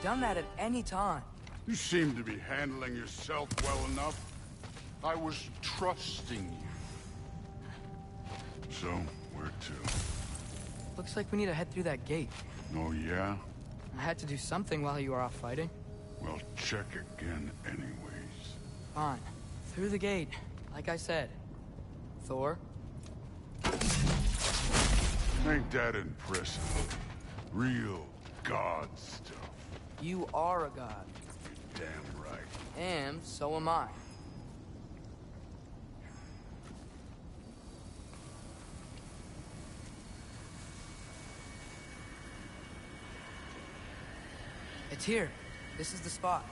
Done that at any time. You seem to be handling yourself well enough. I was trusting you. So, where to? Looks like we need to head through that gate. Oh, yeah? I had to do something while you were off fighting. Well, check again anyways. Fine. Through the gate, like I said. Thor? Ain't that impressive? Real god stuff. You are a god. You're damn right. And so am I. It's here. This is the spot.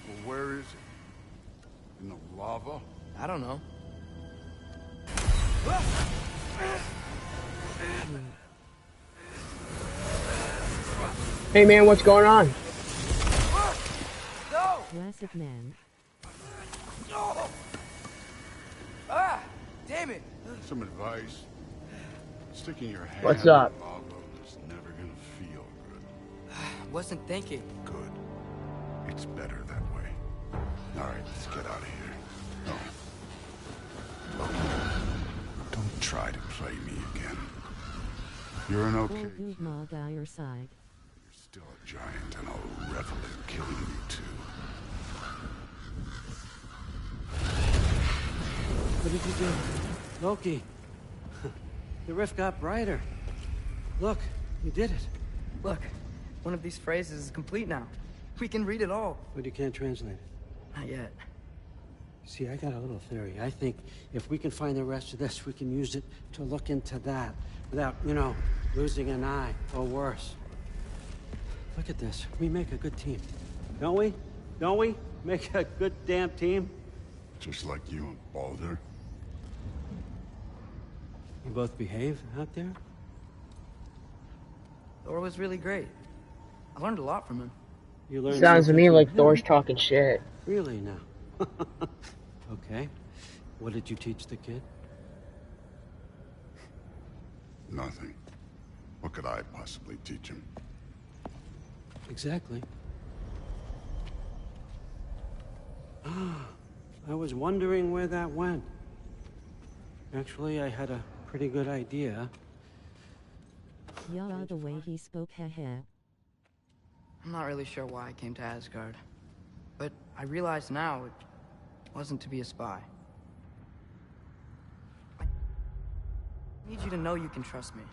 Well, where is it? In the lava? I don't know. Hey man, what's going on? Classic man. Ah! Damn it! Some advice. Sticking your hand What's up? in lava is never gonna feel good. Wasn't thinking. Good. It's better that way. Alright, let's get out of here. No. Look. Don't try to play me again. You're an okay. Guzma by your side. You're still a giant, and I'll revel in killing you too. What did you do? Loki. The rift got brighter. Look, you did it. Look, one of these phrases is complete now. We can read it all. But you can't translate it. Not yet. See, I got a little theory. I think if we can find the rest of this, we can use it to look into that without, you know, losing an eye or worse. Look at this. We make a good team. Don't we? Don't we? Make a good damn team? Just like you and Baldur. You both behave out there? Thor was really great. I learned a lot from him. You learned Sounds to something me from like him? Thor's talking shit. Really now? Okay. What did you teach the kid? Nothing. What could I possibly teach him? Exactly. I was wondering where that went. Actually, I had a pretty good idea. Yeah, the way he spoke, haha. I'm not really sure why I came to Asgard. But I realize now it wasn't to be a spy. I need you to know you can trust me.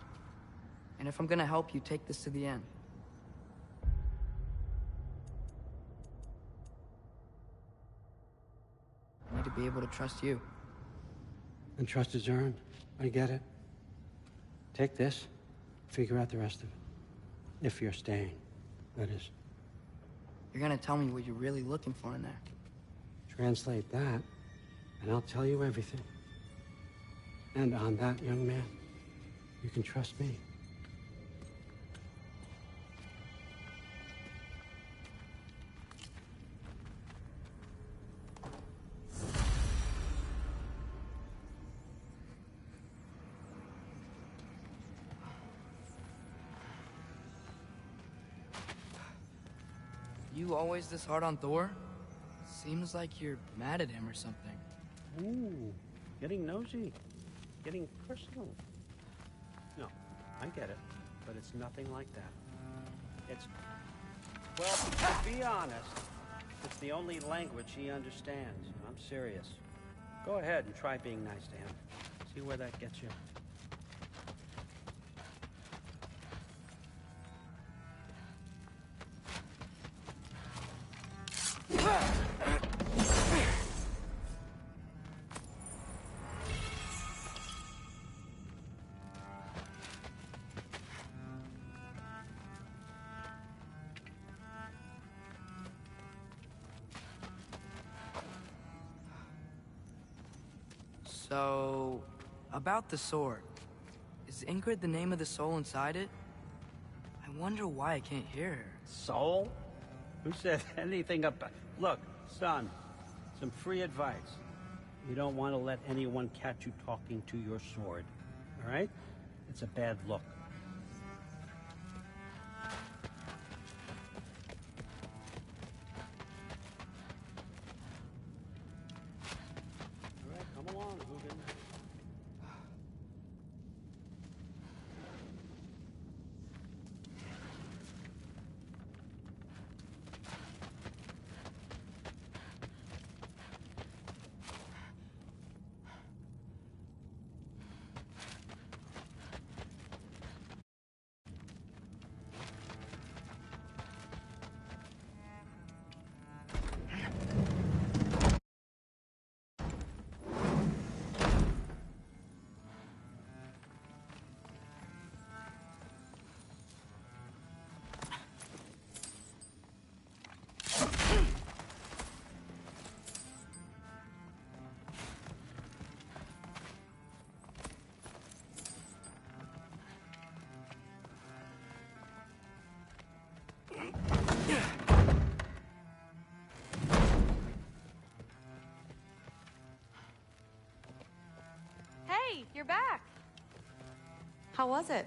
And if I'm gonna help you, take this to the end. I need to be able to trust you. And trust is earned. I get it. Take this, figure out the rest of it. If you're staying, that is. You're gonna tell me what you're really looking for in there. Translate that, and I'll tell you everything. And on that, young man, you can trust me. You always this hard on Thor? Seems like you're mad at him or something. Ooh, getting nosy. Getting personal. No, I get it, but it's nothing like that. It's, well, to be honest, it's the only language he understands. I'm serious. Go ahead and try being nice to him. See where that gets you. So, about the sword. Is Ingrid the name of the soul inside it? I wonder why I can't hear her. Soul? Who said anything about... Look, son, some free advice. You don't want to let anyone catch you talking to your sword, all right? It's a bad look. All right, come along, Hugin. Hey, you're back. How was it?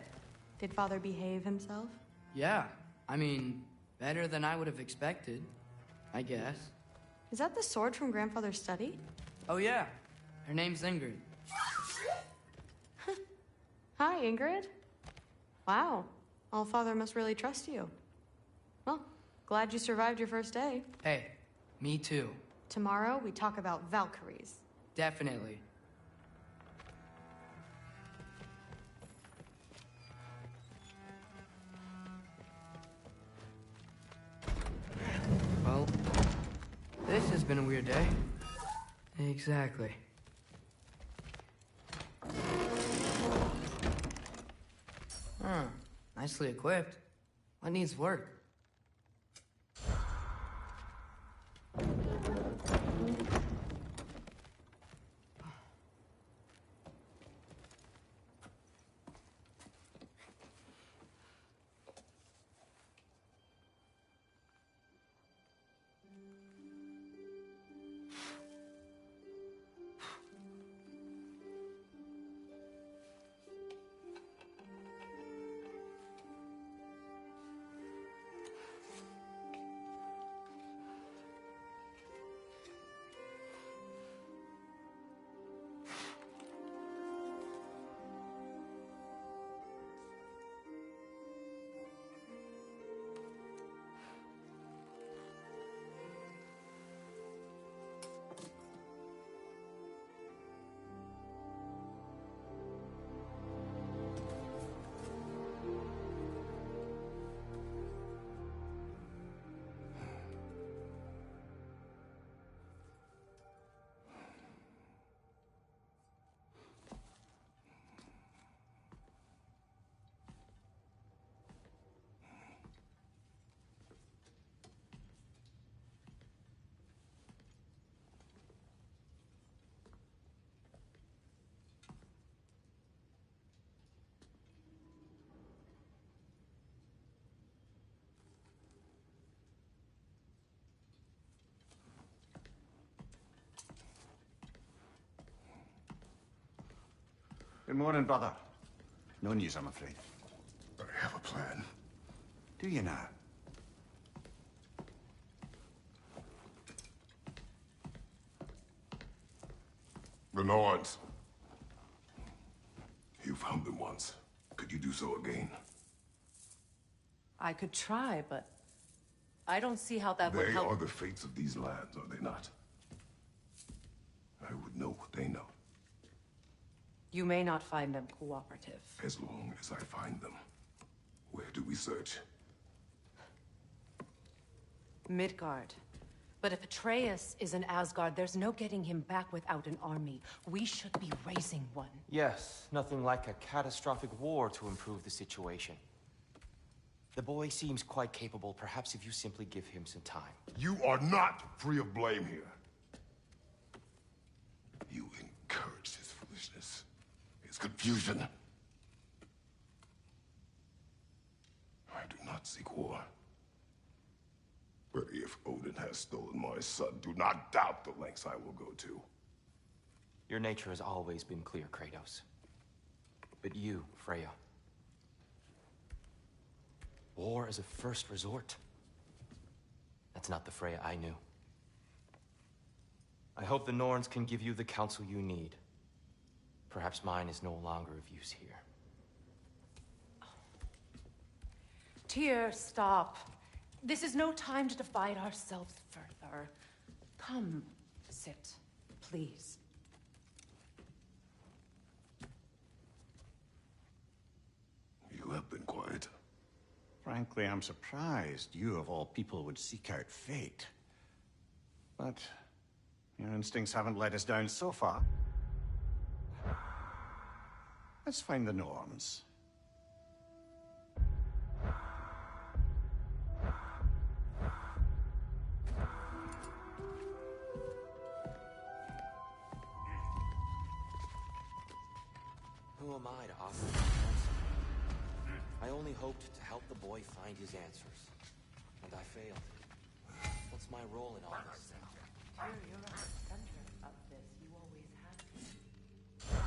Did Father behave himself? Yeah, I mean, better than I would have expected, I guess. Is that the sword from Grandfather's study? Oh yeah, her name's Ingrid. Hi, Ingrid. Wow, All-Father must really trust you. Well, glad you survived your first day. Hey, me too. Tomorrow, we talk about Valkyries. Definitely. Well, this has been a weird day. Exactly. Huh. Nicely equipped. What needs work? Good morning, brother. No news, I'm afraid. I have a plan. Do you now? The Norns. You found them once. Could you do so again? I could try, but I don't see how that would They help. are the fates of these lands, are they not? I would know what they know. You may not find them cooperative. As long as I find them. Where do we search? Midgard. But if Atreus is in Asgard, there's no getting him back without an army. We should be raising one. Yes, nothing like a catastrophic war to improve the situation. The boy seems quite capable. Perhaps if you simply give him some time. You are not free of blame here. You encouraged his foolishness, his confusion. I do not seek war. But if Odin has stolen my son, do not doubt the lengths I will go to. Your nature has always been clear, Kratos. But you, Freya. War as a first resort. That's not the Freya I knew. I hope the Norns can give you the counsel you need. Perhaps mine is no longer of use here. Tyr, stop. This is no time to divide ourselves further. Come, sit, please. You have been quiet. Frankly, I'm surprised you, of all people, would seek out fate. But your instincts haven't let us down so far. Let's find the Norns. Who am I to offer you counsel? I only hoped to help the boy find his answers. And I failed. What's my role in all this then? Tyr, you're at the center of this. You always have been.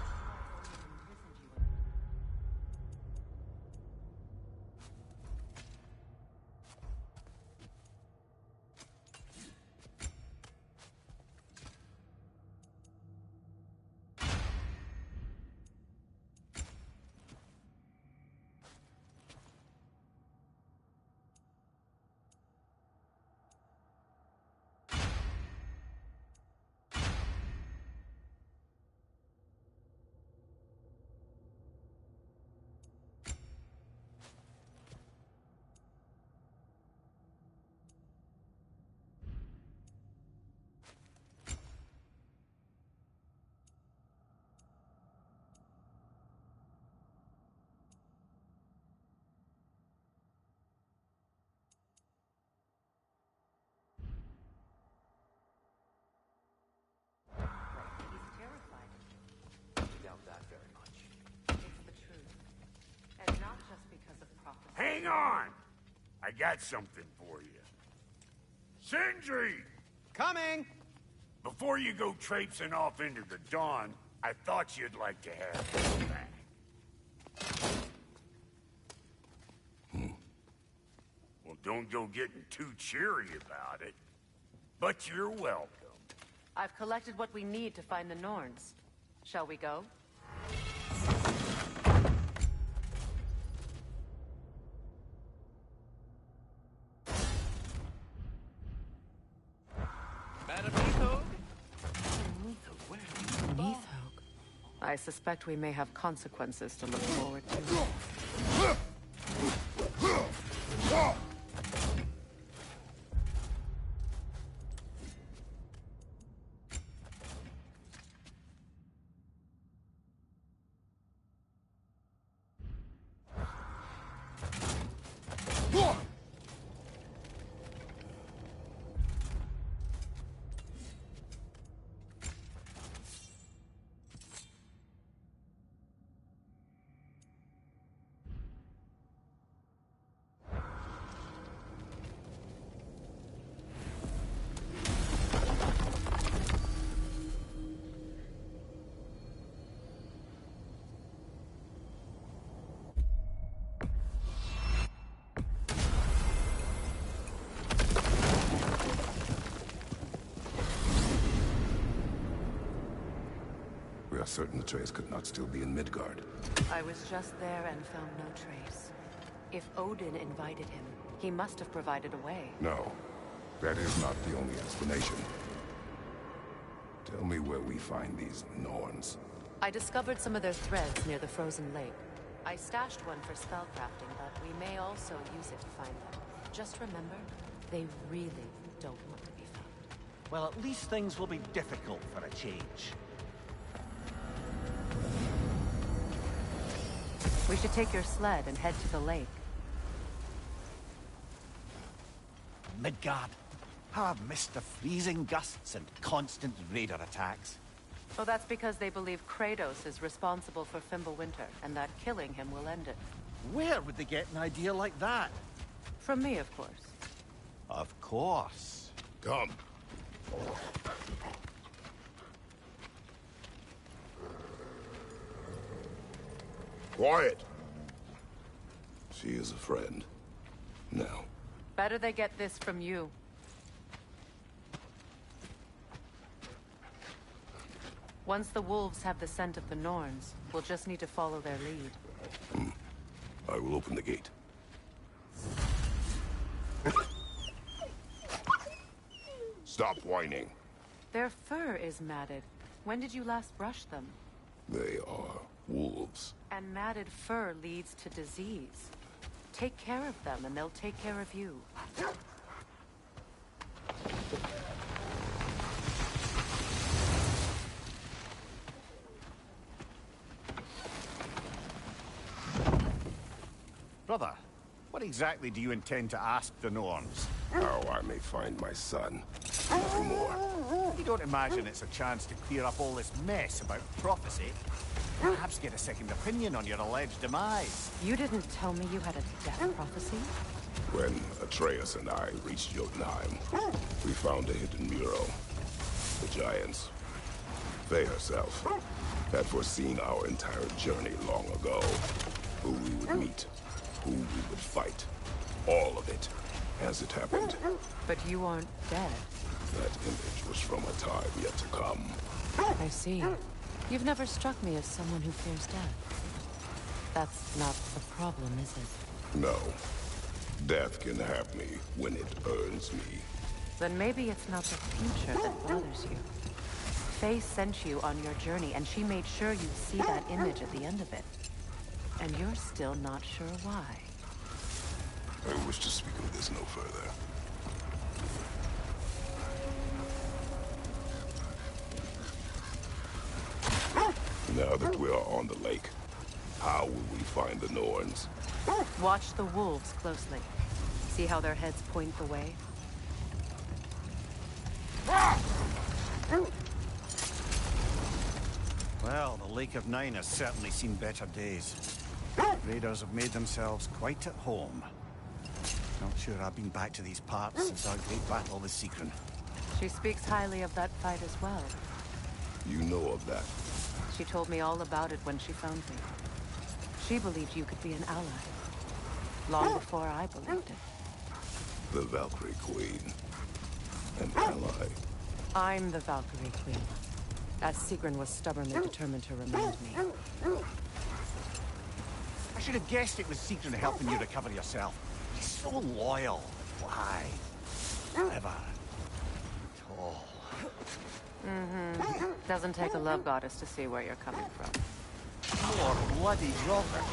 Hang on! I got something for you. Sindri! Coming! Before you go traipsing off into the dawn, I thought you'd like to have this back. Well, don't go getting too cheery about it. But you're welcome. I've collected what we need to find the Norns. Shall we go? I suspect we may have consequences to look forward to. certain Atreus could not still be in Midgard. I was just there and found no trace. If Odin invited him, he must have provided a way. No, that is not the only explanation. Tell me where we find these Norns. I discovered some of their threads near the frozen lake. I stashed one for spellcrafting, but we may also use it to find them. Just remember, they really don't want to be found. Well, at least things will be difficult for a change. We should take your sled and head to the lake. Midgard. How I've missed the freezing gusts and constant raider attacks. Well, that's because they believe Kratos is responsible for Fimbulwinter, and that killing him will end it. Where would they get an idea like that? From me, of course. Of course. Come. Quiet. She is a friend. Now. Better they get this from you. Once the wolves have the scent of the Norns, we'll just need to follow their lead. I will open the gate. Stop whining. Their fur is matted. When did you last brush them? They are wolves. And matted fur leads to disease. Take care of them, and they'll take care of you. Brother, what exactly do you intend to ask the Norns? How I may find my son. Nothing more. You don't imagine it's a chance to clear up all this mess about prophecy? Perhaps get a second opinion on your alleged demise. You didn't tell me you had a death prophecy? When Atreus and I reached Jotunheim, we found a hidden mural. The giants, they herself, had foreseen our entire journey long ago. Who we would meet, who we would fight. All of it, as it happened. But you aren't dead. That image was from a time yet to come. I see. You've never struck me as someone who fears death. That's not the problem, is it? No. Death can have me when it earns me. Then maybe it's not the future that bothers you. Faye sent you on your journey, and she made sure you'd see that image at the end of it. And you're still not sure why. I wish to speak of this no further. Now that we are on the lake, how will we find the Norns? Watch the wolves closely. See how their heads point the way? Well, the Lake of Nine has certainly seen better days. Raiders have made themselves quite at home. Not sure I've been back to these parts since our great battle with Sigrun. She speaks highly of that fight as well. You know of that? She told me all about it when she found me. She believed you could be an ally. Long before I believed it. The Valkyrie Queen. An ally. I'm the Valkyrie Queen. As Sigrun was stubbornly determined to remind me. I should have guessed it was Sigrun helping you recover yourself. He's so loyal. Why? Never. At all. Mm-hmm. Doesn't take a love goddess to see where you're coming from. More bloody rocker.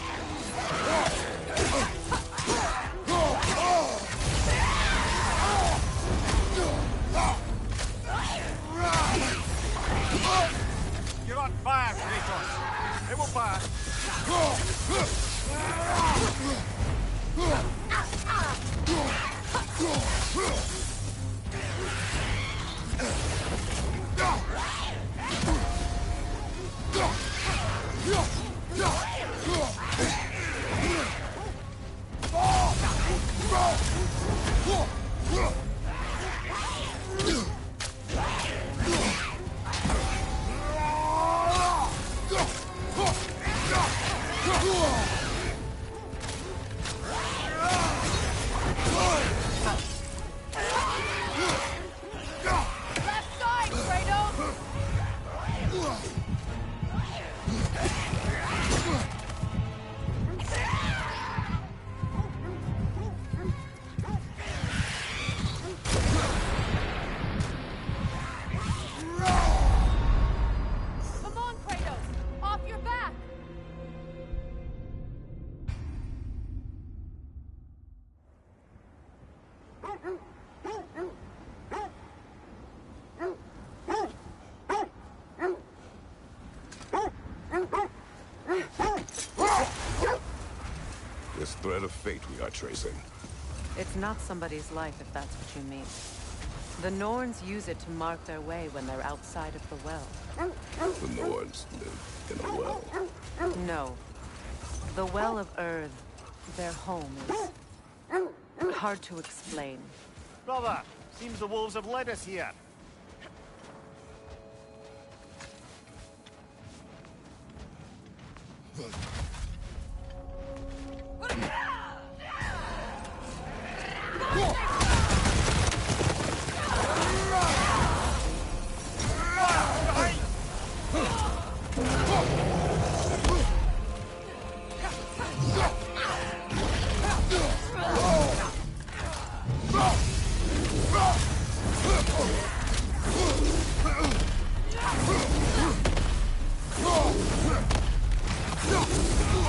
You're on fire, Kratos. It will pass. This thread of fate we are tracing. It's not somebody's life, if that's what you mean. The Norns use it to mark their way when they're outside of the well. The Norns live in a well. No. The Well of Earth, their home, is hard to explain. Brother, seems the wolves have led us here.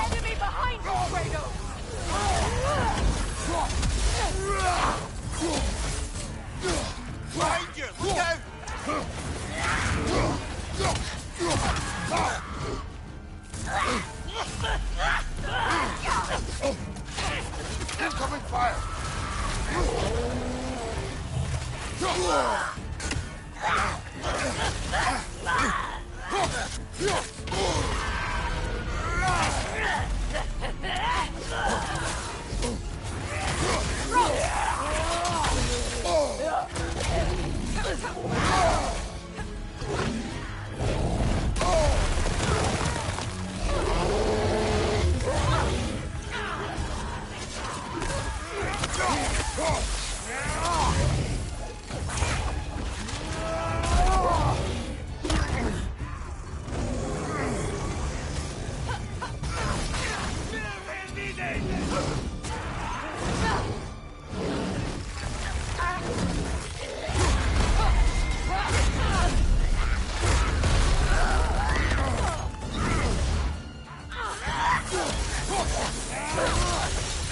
Enemy behind you, Kratos! Behind you! Look out! Incoming fire!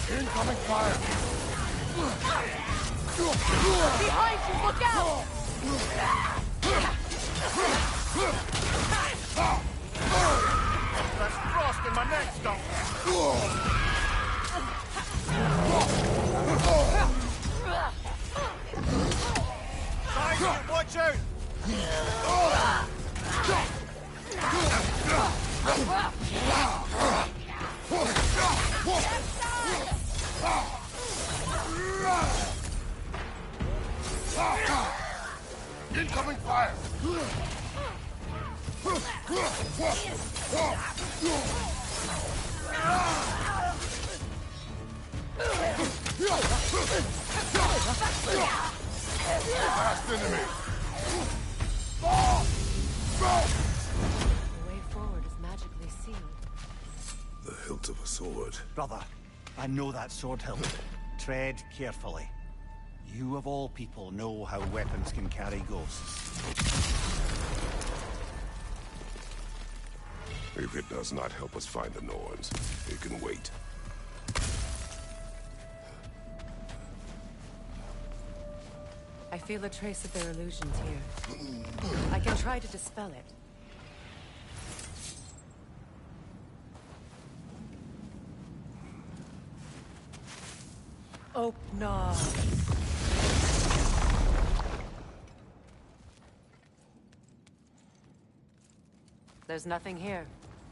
Incoming fire! Behind you, look out! That's frost in my neck, Stump! Side, watch out! Incoming fire! Last enemy! The way forward is magically sealed. The hilt of a sword. Brother, I know that sword hilt. Tread carefully. You of all people know how weapons can carry ghosts. If it does not help us find the Norns, it can wait. I feel a trace of their illusions here. I can try to dispel it. No. There's nothing here.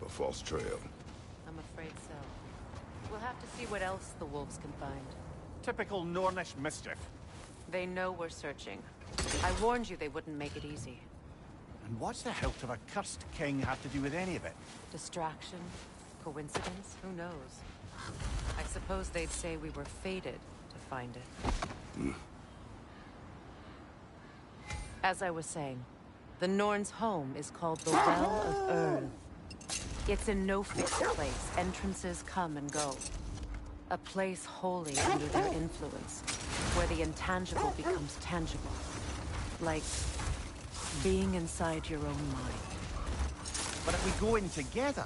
A false trail. I'm afraid so. We'll have to see what else the wolves can find. Typical Nornish mischief. They know we're searching. I warned you they wouldn't make it easy. And what's the hilt of a cursed king have to do with any of it? Distraction? Coincidence? Who knows? I suppose they'd say we were fated to find it. As I was saying, the Norns' home is called the Well of Earth. It's in no fixed place. Entrances come and go. A place wholly under their influence, where the intangible becomes tangible. Like being inside your own mind. But if we go in together,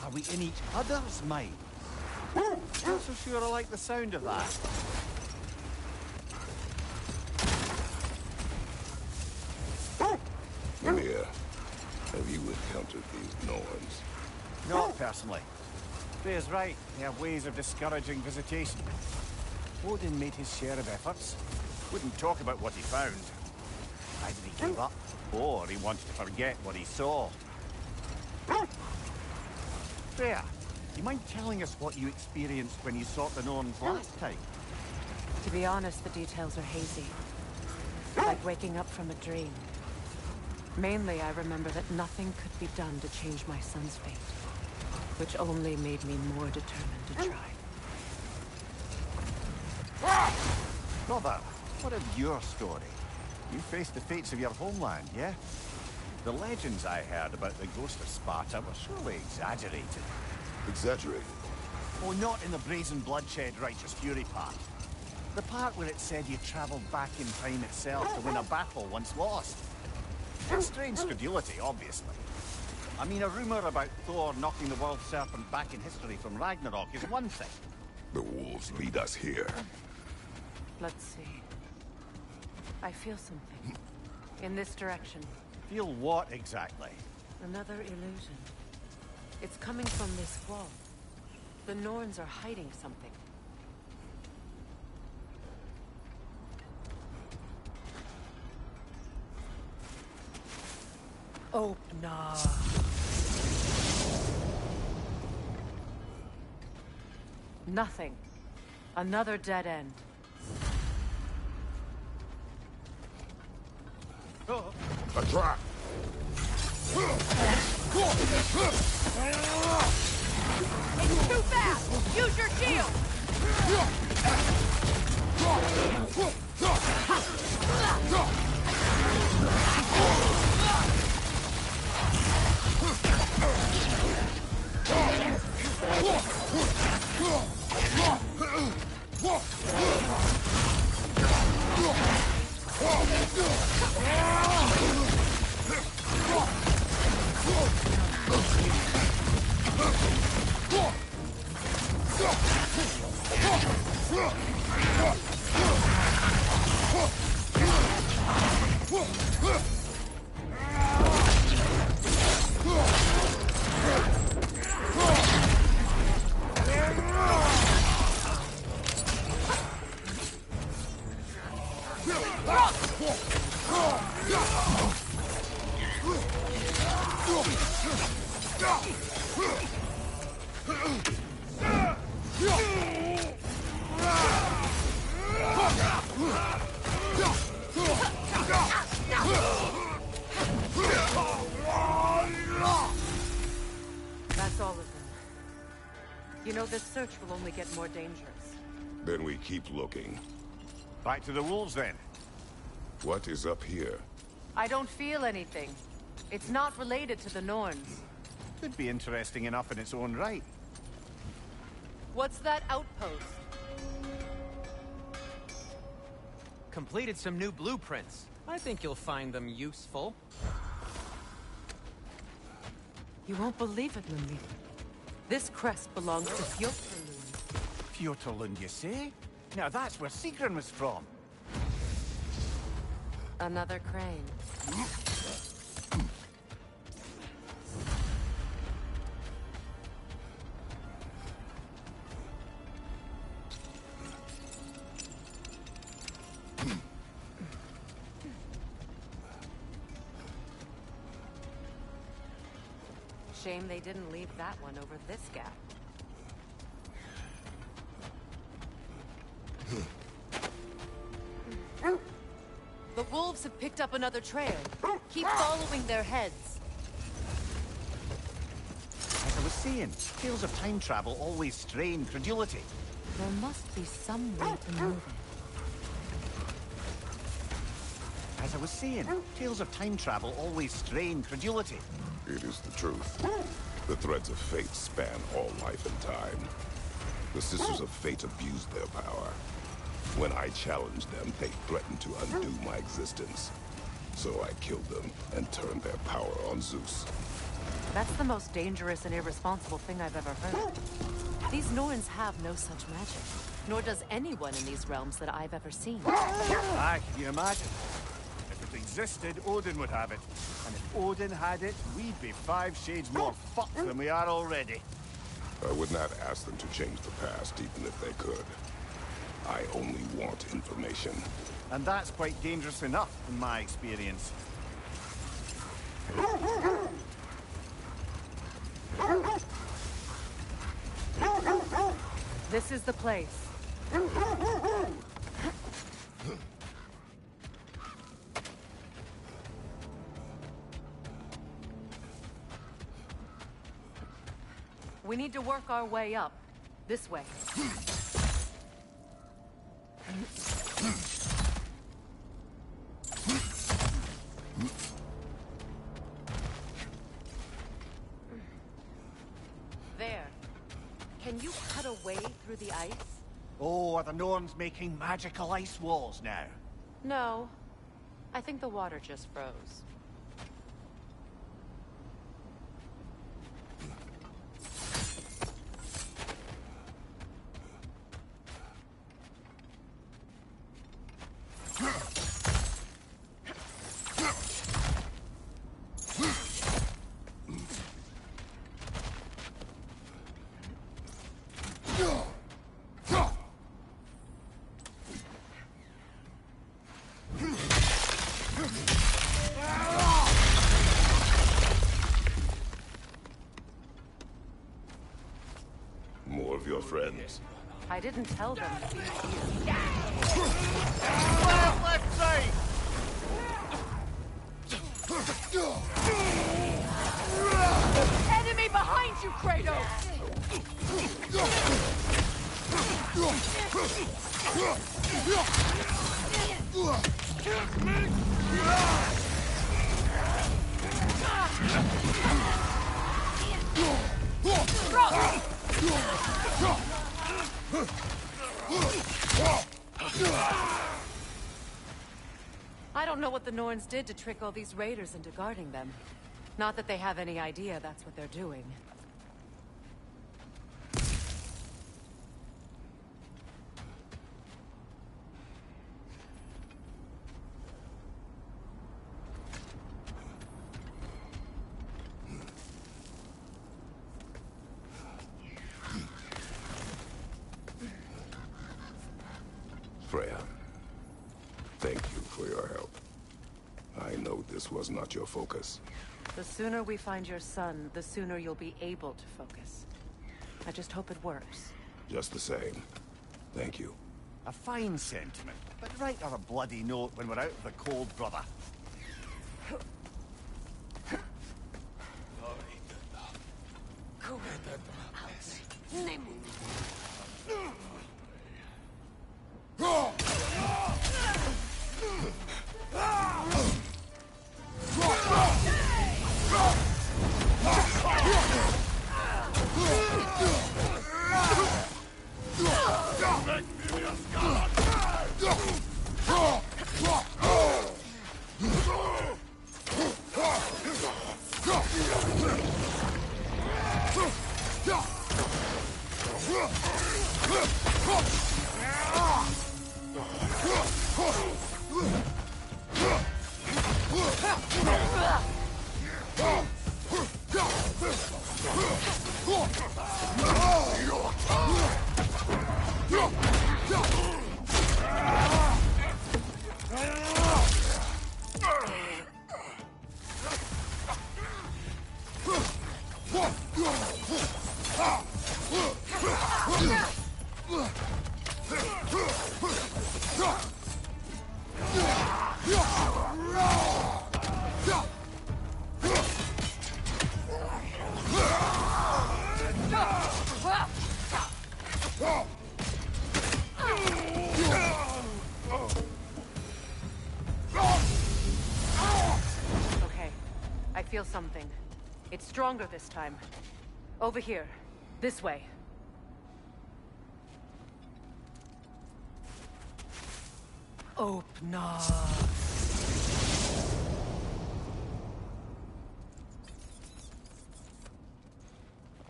are we in each other's mind? Not so sure I like the sound of that. Mimir, have you encountered these Norns? Not personally. Freya's right. They have ways of discouraging visitation. Odin made his share of efforts. Wouldn't talk about what he found. Either he gave up, or he wanted to forget what he saw. Freya, do you mind telling us what you experienced when you sought the Norns last time? To be honest, the details are hazy. Like waking up from a dream. Mainly, I remember that nothing could be done to change my son's fate, which only made me more determined to try. Brother, what of your story? You faced the fates of your homeland, yeah? The legends I heard about the ghost of Sparta were surely exaggerated. Exaggerated? Oh, not in the brazen bloodshed righteous fury part. The part where it said you traveled back in time itself to win a battle once lost. It's strange credulity, obviously. I mean, a rumor about Thor knocking the world serpent back in history from Ragnarok is one thing. The wolves lead us here. Let's see. I feel something. In this direction. Feel what exactly? Another illusion. It's coming from this wall. The Norns are hiding something. Oh, nah. Nothing. Another dead end. A trap! It's too fast! Use your shield! That's all of them. You know, this search will only get more dangerous. Then we keep looking. Back to the wolves, then. What is up here? I don't feel anything. It's not related to the Norns. Could be interesting enough in its own right. What's that outpost? Completed some new blueprints. I think you'll find them useful. You won't believe it, Lily. This crest belongs to Fjotorlund. Fjotorlund, you say? Now that's where Sigrun was from. Another crane. Shame they didn't leave that one over this gap. The wolves have picked up another trail. Keep following their heads. As I was saying, tales of time travel always strain credulity. There must be some way to move it. As I was saying, tales of time travel always strain credulity. It is the truth. The threads of fate span all life and time. The Sisters of Fate abused their power. When I challenged them, they threatened to undo my existence. So I killed them and turned their power on Zeus. That's the most dangerous and irresponsible thing I've ever heard. These Norns have no such magic, nor does anyone in these realms that I've ever seen. Aye, can you imagine? Everything existed, Odin would have it. And if Odin had it, we'd be 5 shades more fucked than we are already. I would not ask them to change the past, even if they could. I only want information. And that's quite dangerous enough, in my experience. This is the place. We need to work our way up. This way. There. Can you cut a way through the ice? Oh, are the Norns making magical ice walls now? No. I think the water just froze. More of your friends. I didn't tell them to be here. Left side! Enemy behind you, Kratos! I don't know what the Norns did to trick all these raiders into guarding them. Not that they have any idea that's what they're doing. Freya, thank you for your help. I know this was not your focus. The sooner we find your son, the sooner you'll be able to focus. I just hope it works. Just the same. Thank you. A fine sentiment, but write her a bloody note when we're out of the cold, brother. Okay, I feel something. It's stronger this time. Over here. This way. Open up.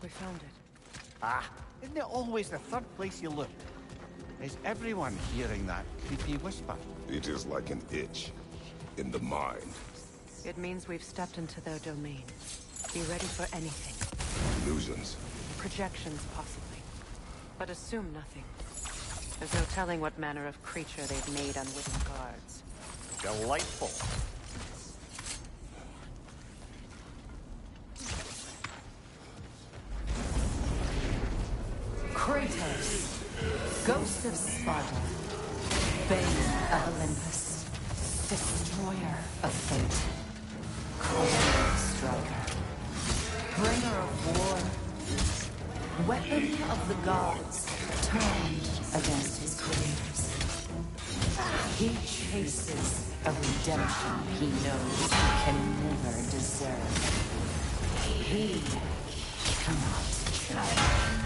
We found it. Ah, isn't it always the third place you look? Is everyone hearing that creepy whisper? It is like an itch. in the mind. It means we've stepped into their domain. Be ready for anything. Illusions. Projections, possibly. But assume nothing. There's no telling what manner of creature they've made unwitting guards. Delightful. Kratos, Ghost of Sparta, Bane of Olympus, Destroyer of Fate, Cold Striker, Bringer of War, Weapon of the Gods, turned against his creators. He chases a redemption he knows he can never deserve. He cannot change.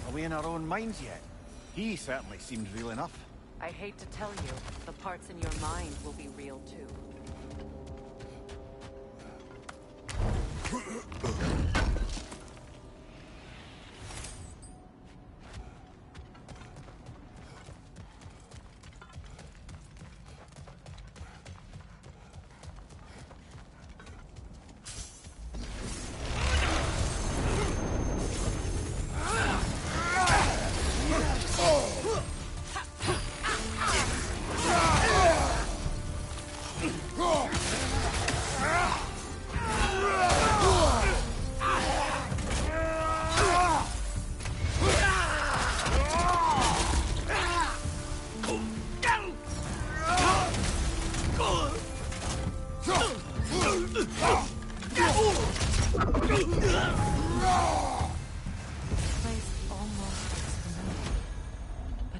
Are we in our own minds yet? He certainly seemed real enough. I hate to tell you, the parts in your mind will be real too.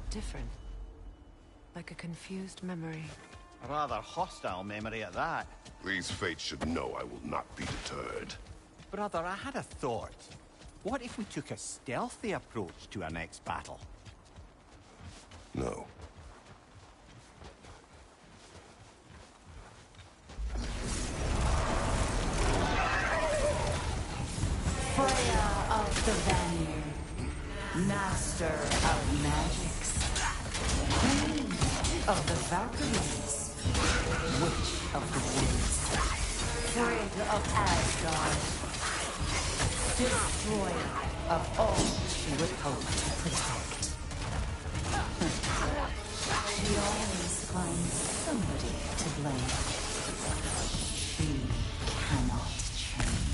Different. Like a confused memory. A rather hostile memory at that. These fates should know I will not be deterred. Brother, I had a thought. What if we took a stealthy approach to our next battle? No. Freya of the Vanir, Master of Magics, Queen of the Valkyries, Witch of the Woods, Frigg of Asgard, Destroyer of all she would hope to protect. She always finds somebody to blame. She cannot change.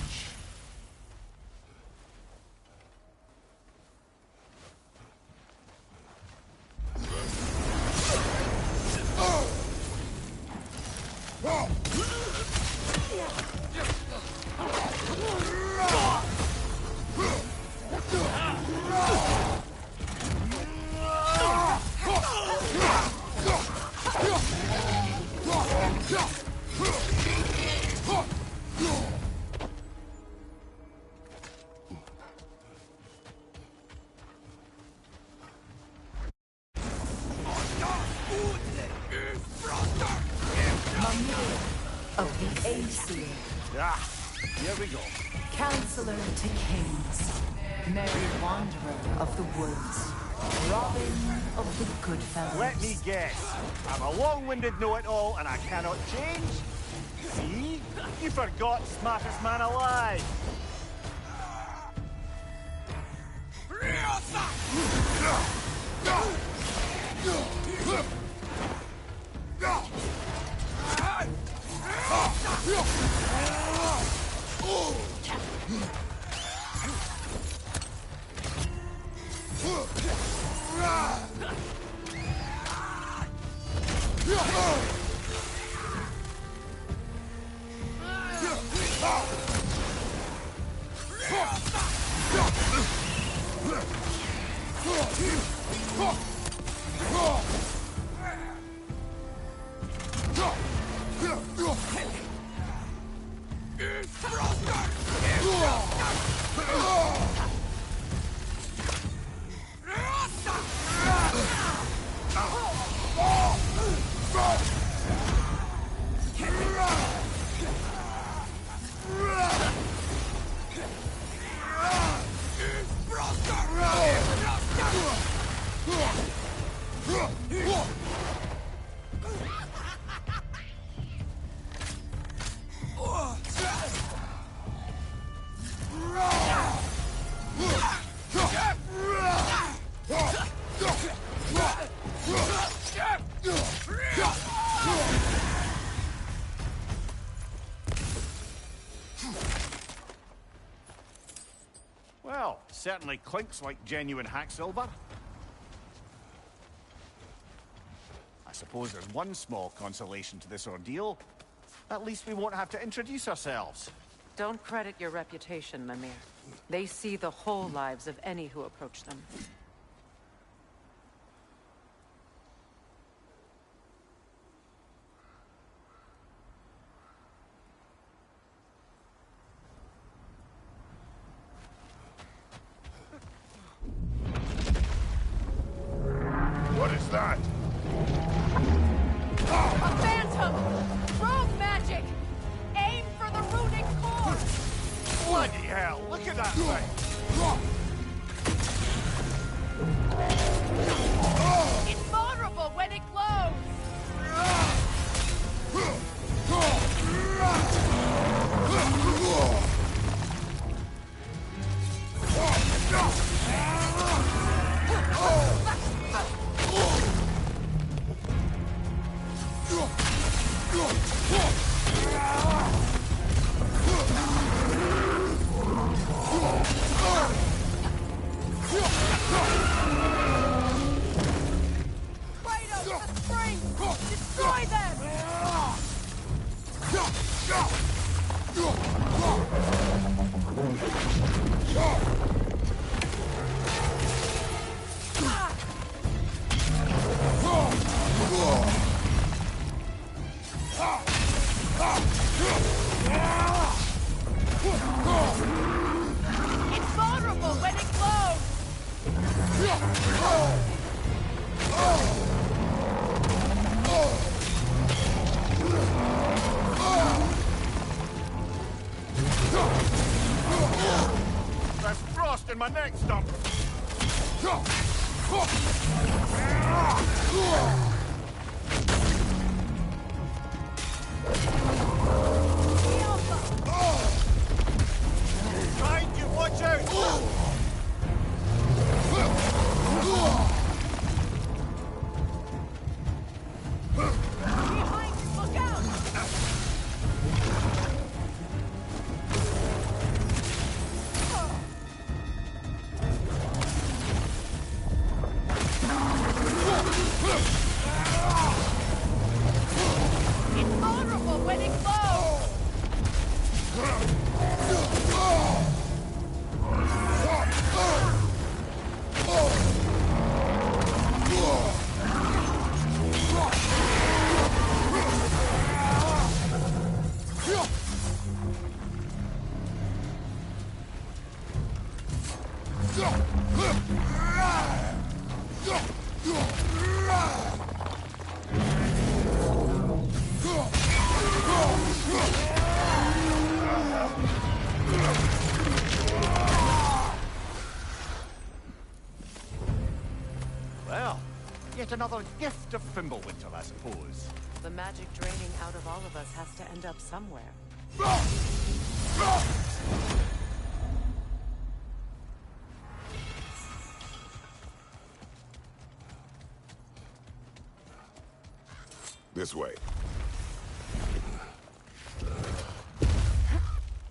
Of the Aesir. Ah, here we go. Counselor to kings, merry wanderer of the woods, Robin of the Goodfellas. Let me guess. I'm a long-winded know-it-all and I cannot change? See? You forgot smartest man alive. certainly clinks like genuine hack silver. I suppose there's one small consolation to this ordeal. At least we won't have to introduce ourselves. Don't credit your reputation, Mimir. They see the whole lives of any who approach them. What is that? A phantom! Rogue magic! Aim for the runic core! Bloody hell, look at that thing! It's vulnerable when it glows! Kratos, the spring! Destroy them! It's vulnerable when it glows! There's frost in my neck stump! Trying to watch out! Behind you, look out! It's vulnerable when it glows! Well, yet another gift of Fimbulwinter, I suppose. The magic draining out of all of us has to end up somewhere. This way.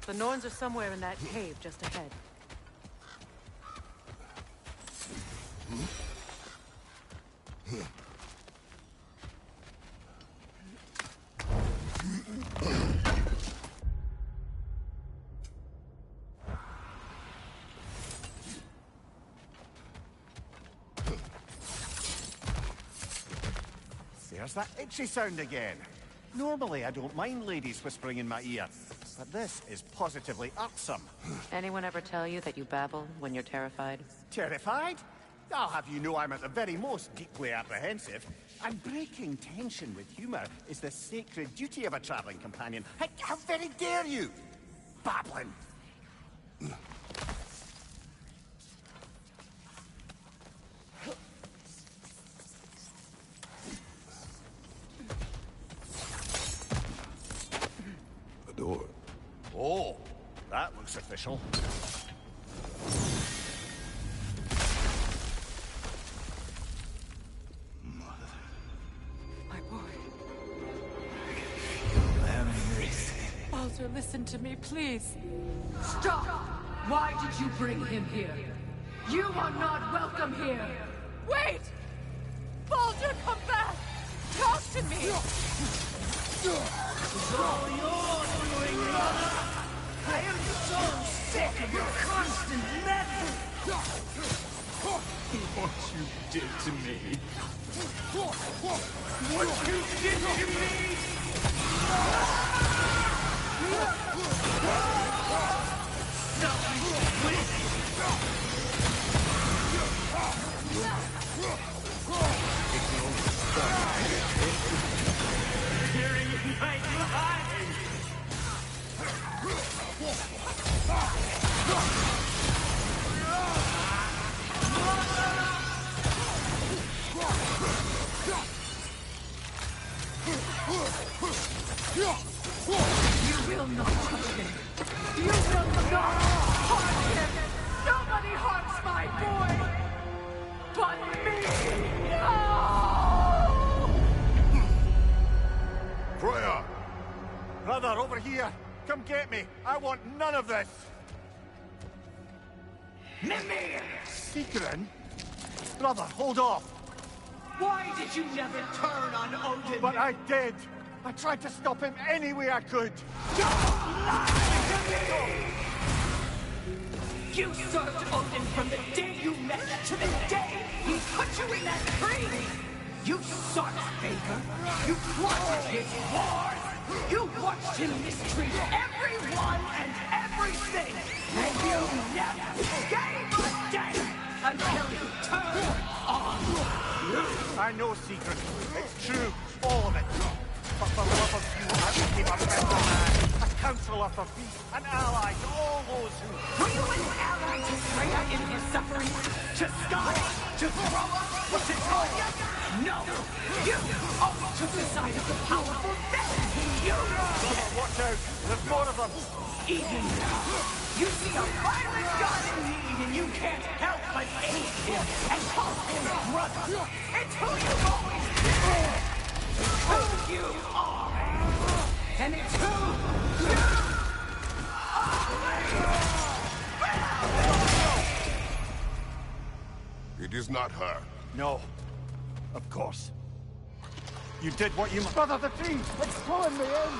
The Norns are somewhere in that cave just ahead. There's that itchy sound again. Normally I don't mind ladies whispering in my ear, but this is positively irksome. Anyone ever tell you that you babble when you're terrified? Terrified? I'll have you know I'm at the very most deeply apprehensive. And breaking tension with humor is the sacred duty of a traveling companion. How very dare you! Babbling! A door. Oh, that looks official. My boy. Baldur, listen to me, please. Stop! Why did you bring him here? You are not welcome here! Wait! Baldur, come back! Talk to me! It's all yours, Ragnarock! I am so sick of your constant meddling! What you did to me. What you did to me! Tearing in my life! You will not touch him! You will not harm him! Nobody harms my boy! But me! No! Freya! Brother, over here! Come get me! I want none of this! Mimir! Secret? Brother, hold off! Why did you never turn on Odin? But I did! I tried to stop him any way I could! You served Odin from the day you met to the day he put you in that tree! You sought his favor! You plotted his wars! You watched him mistreat everyone and everything! And you never gave a damn until he turned on you! I know secret. It's true. All of it. But for love of you, I became a better man. A counselor for peace. An ally to all those who... Were you an ally to Freya in his suffering? To Scott? To Throa? Or to Tonya? No! You always took the side of the powerful then! You did! Watch out! There's more of them! Even now, you see a violent god in need and you can't help but aid him and call him brother! It's who you've always been! It's who you are! And it's who you It is not her. No. Of course. You did what you... Brother, the tree! It's pulling me in!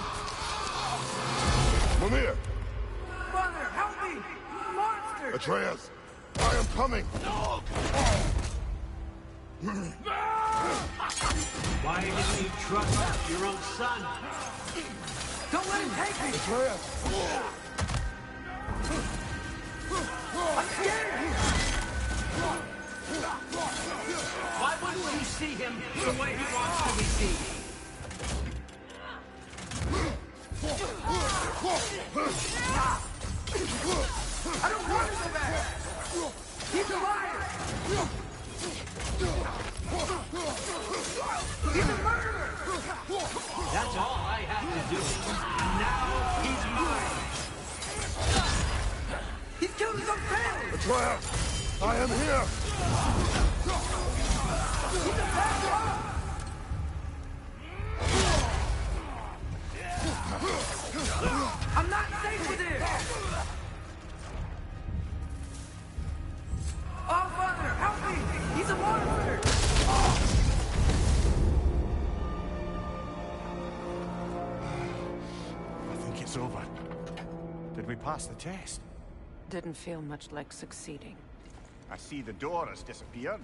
Mimir! Brother, help me! Monster! Atreus! I am coming! Why didn't you trust your own son? Don't let him take me! Atreus! I'm scared! Why wouldn't you see him the way he wants to be seen? I don't want to go back! He's a liar! He's a murderer! That's all I have to do. Now he's mine. He's killed his own family! Atreus! I am here! He's a bad dog! I'm not safe with him! Oh, Father, help me! He's a monster! I think it's over. Did we pass the test? Didn't feel much like succeeding. I see the door has disappeared.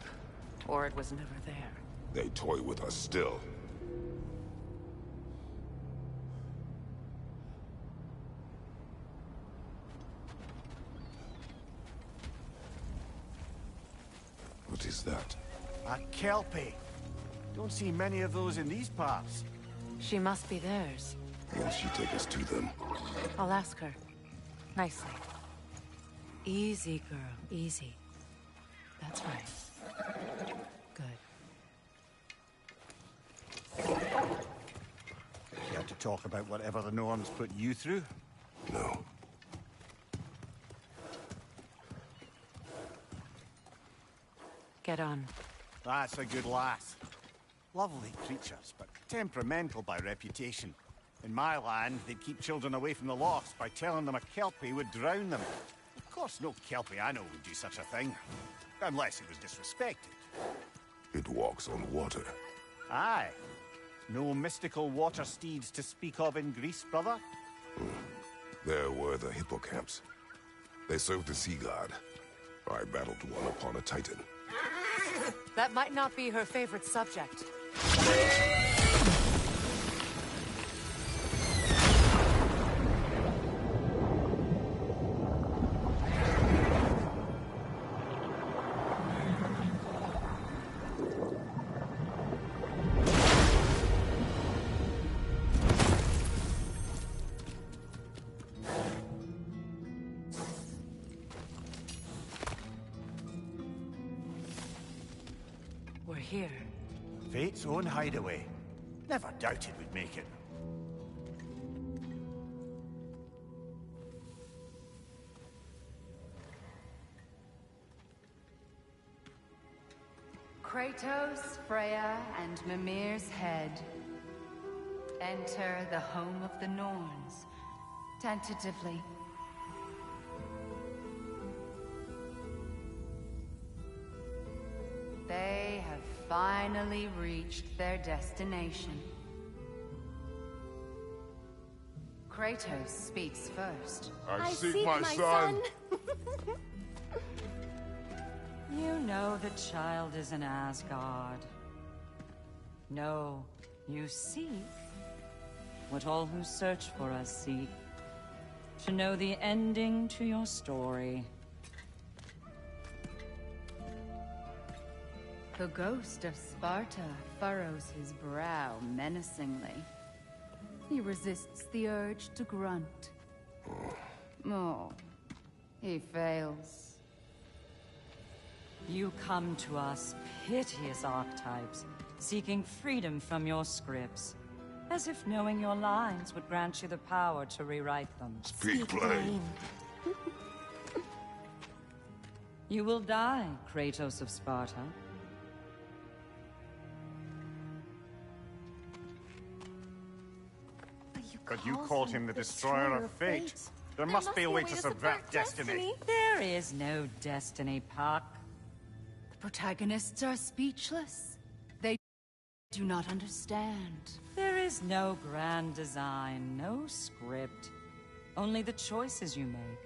Or it was never there. They toy with us still. What is that? A kelpie. Don't see many of those in these parts. She must be theirs. Will she take us to them? I'll ask her. Nicely. Easy, girl. Easy. That's right. Good. You have to talk about whatever the Norns put you through? No. Get on. That's a good lass. Lovely creatures, but temperamental by reputation. In my land, they'd keep children away from the lost by telling them a kelpie would drown them. Of course, no Kelpiano would do such a thing. Unless it was disrespected. It walks on water. Aye. No mystical water steeds to speak of in Greece, brother? There were the hippocamps. They served the sea god. I battled one upon a titan. That might not be her favorite subject. We're here. Fate's own hideaway. Never doubted we'd make it. Kratos, Freya, and Mimir's head. Enter the home of the Norns. Tentatively. They have finally reached their destination. Kratos speaks first. I seek my son. You know the child is in Asgard. No, you seek what all who search for us seek. To know the ending to your story. The ghost of Sparta furrows his brow menacingly. He resists the urge to grunt. Oh, he fails. You come to us, piteous archetypes, seeking freedom from your scripts. As if knowing your lines would grant you the power to rewrite them. Speak plain. You will die, Kratos of Sparta. But you called him the destroyer of fate. There must be a way to subvert destiny. There is no destiny, Puck. The protagonists are speechless. They do not understand. There is no grand design, no script. Only the choices you make.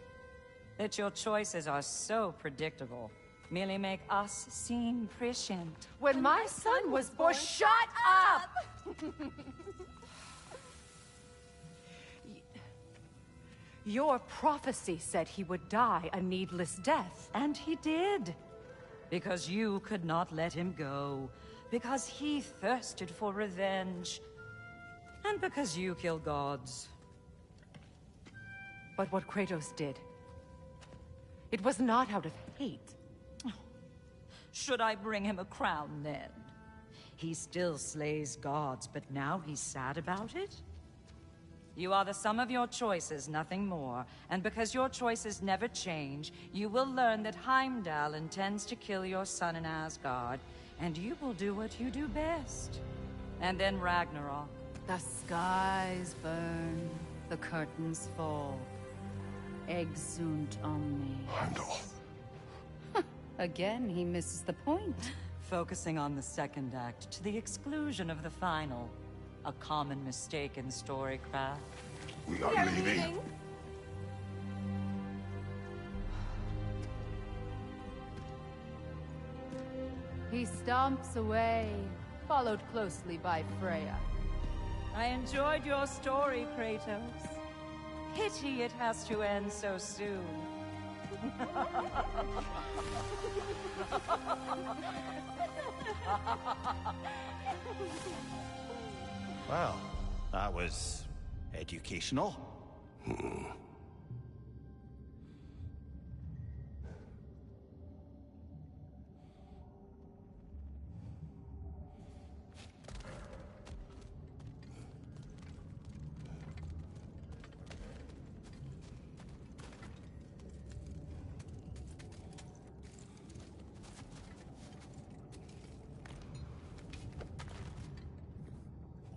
That your choices are so predictable merely make us seem prescient. When my son was born, shut up! Your prophecy said he would die a needless death. And he did. Because you could not let him go. Because he thirsted for revenge. And because you kill gods. But what Kratos did, it was not out of hate. Should I bring him a crown then? He still slays gods, but now he's sad about it? You are the sum of your choices, nothing more. And because your choices never change, you will learn that Heimdall intends to kill your son in Asgard, and you will do what you do best. And then Ragnarok. The skies burn, the curtains fall. Exunt omnes. Heimdall. Again, he misses the point. Focusing on the second act to the exclusion of the final. A common mistake in storycraft. We are leaving. He stomps away, followed closely by Freya. I enjoyed your story, Kratos. Pity it has to end so soon. Well, that was educational.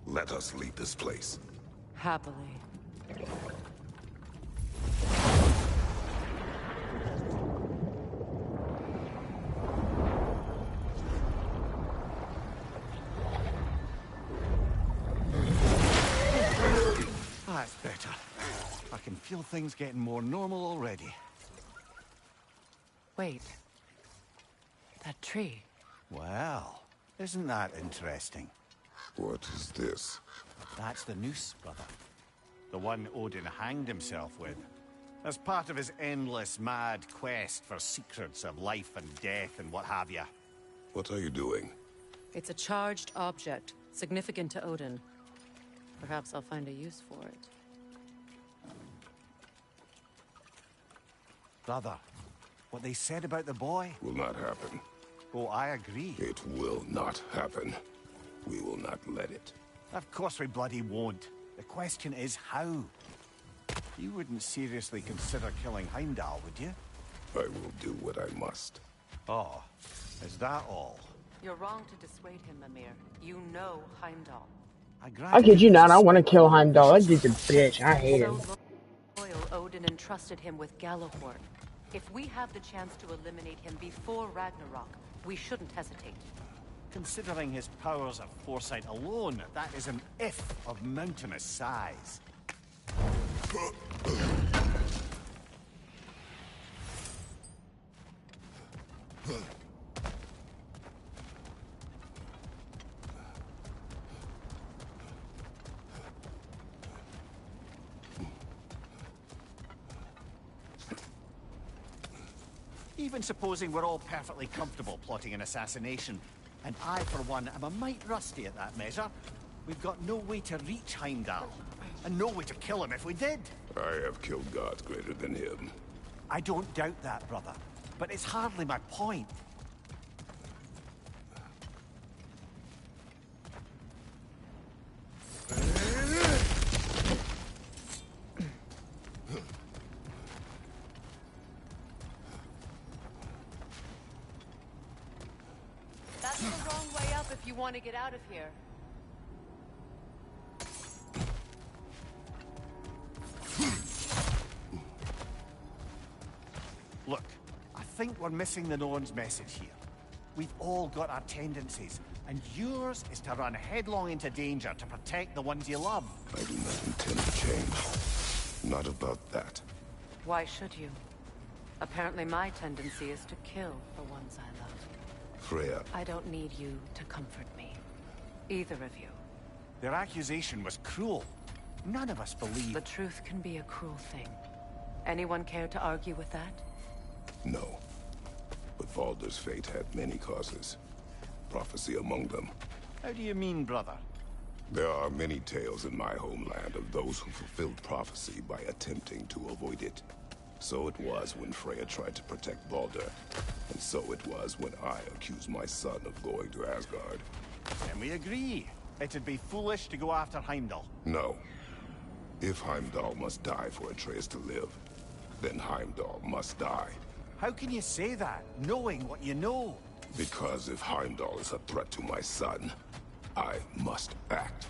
Let us leave this place. Happily. That's better. I can feel things getting more normal already. Wait. That tree. Well, isn't that interesting? What is this? That's the noose, brother. The one Odin hanged himself with. As part of his endless, mad quest for secrets of life and death and what have you. What are you doing? It's a charged object, significant to Odin. Perhaps I'll find a use for it. Brother, what they said about the boy? Will not happen. Oh, I agree. It will not happen. We will not let it. Of course we bloody won't. The question is how? You wouldn't seriously consider killing Heimdall, would you? I will do what I must. Oh, is that all? You're wrong to dissuade him, Mimir. You know Heimdall. I kid you not, I want to kill Heimdall. That dude's a bitch. I hate him. So loyal, Odin entrusted him with Galahorn. If we have the chance to eliminate him before Ragnarok, we shouldn't hesitate. Considering his powers of foresight alone, that is an if of mountainous size. Even supposing we're all perfectly comfortable plotting an assassination, and I, for one, am a mite rusty at that measure, we've got no way to reach Heimdall, and no way to kill him if we did. I have killed gods greater than him. I don't doubt that, brother, but it's hardly my point. That's the wrong way up if you want to get out of here. Look, I think we're missing the Norn's message here. We've all got our tendencies, and yours is to run headlong into danger to protect the ones you love. I do not intend to change. Not about that. Why should you? Apparently my tendency is to kill the ones I love. Freya. I don't need you to comfort me. Either of you. Their accusation was cruel. None of us believe... The truth can be a cruel thing. Anyone care to argue with that? No. But Baldur's fate had many causes. Prophecy among them. How do you mean, brother? There are many tales in my homeland of those who fulfilled prophecy by attempting to avoid it. So it was when Freya tried to protect Baldur. And so it was when I accused my son of going to Asgard. And we agree. It'd be foolish to go after Heimdall. No. If Heimdall must die for Atreus to live, then Heimdall must die. How can you say that, knowing what you know? Because if Heimdall is a threat to my son, I must act.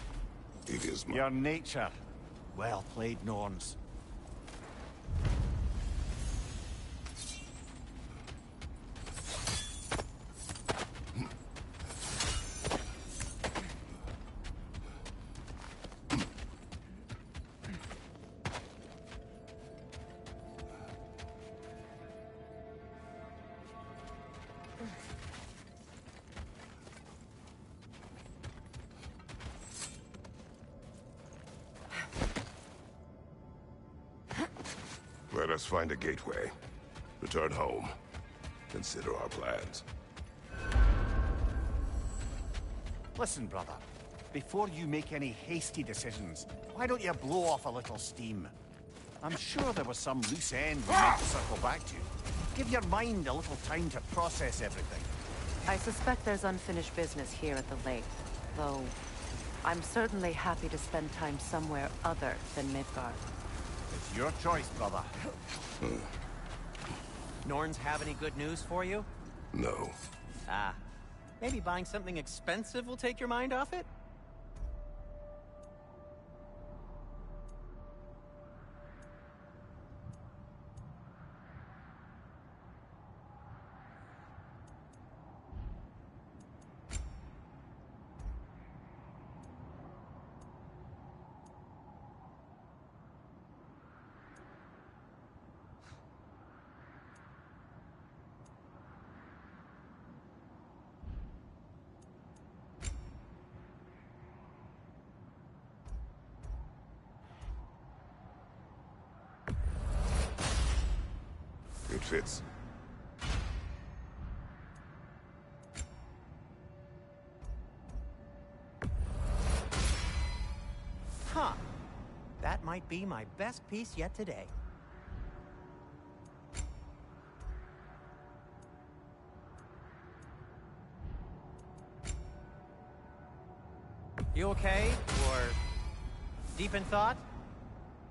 It is my... Your nature. Well played, Norns. Let us find a gateway. Return home. Consider our plans. Listen, brother. Before you make any hasty decisions, why don't you blow off a little steam? I'm sure there was some loose end we need to circle back to. Give your mind a little time to process everything. I suspect there's unfinished business here at the lake, though I'm certainly happy to spend time somewhere other than Midgard. It's your choice, brother. Norns have any good news for you? No. Ah. Maybe buying something expensive will take your mind off it? fits. Huh. That might be my best piece yet today. You okay? Or deep in thought?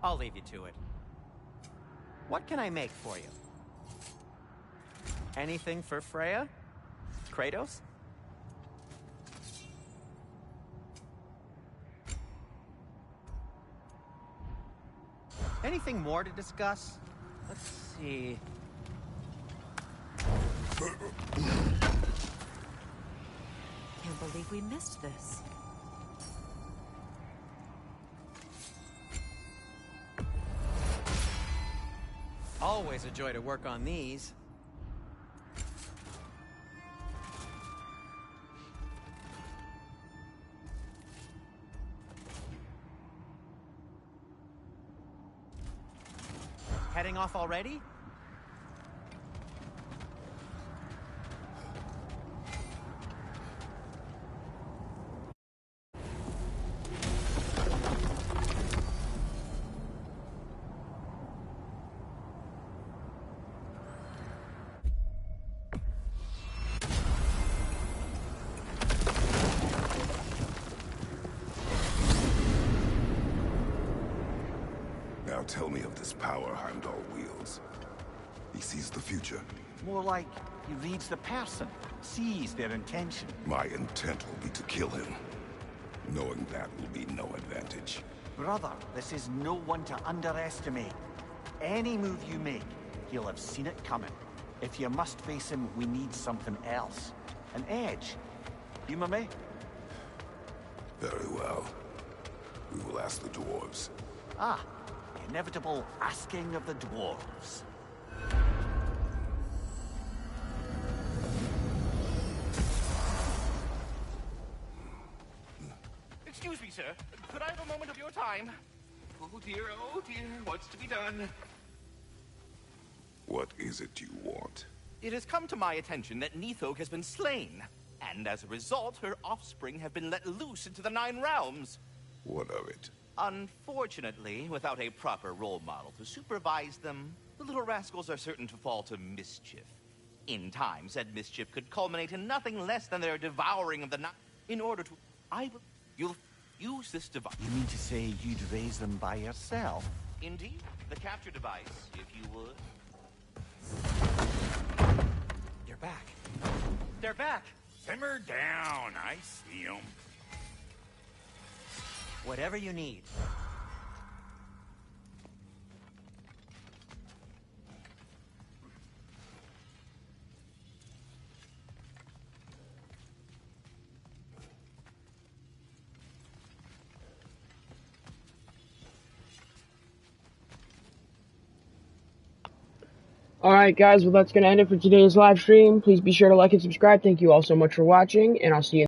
I'll leave you to it. What can I make for you? Anything for Freya? Kratos? Anything more to discuss? Let's see. Can't believe we missed this. Always a joy to work on these. Heading off already? Now tell me of this power Heimdall wields. He sees the future. More like he reads the person, sees their intention. My intent will be to kill him. Knowing that will be no advantage. Brother, this is no one to underestimate. Any move you make, he'll have seen it coming. If you must face him, we need something else. An edge. Humor me? Very well. We will ask the dwarves. Ah, the inevitable asking of the dwarves. Excuse me, sir. Could I have a moment of your time? Oh dear, what's to be done? What is it you want? It has come to my attention that Nithog has been slain, and as a result, her offspring have been let loose into the Nine Realms. What of it? Unfortunately, without a proper role model to supervise them, the little rascals are certain to fall to mischief. In time, said mischief could culminate in nothing less than their devouring of the night. In order to... You'll use this device. You mean to say you'd raise them by yourself? Indeed. The capture device, if you would. You're back. They're back! Simmer down. I see them. Whatever you need. Alright guys, well that's going to end it for today's live stream. Please be sure to like and subscribe. Thank you all so much for watching, and I'll see you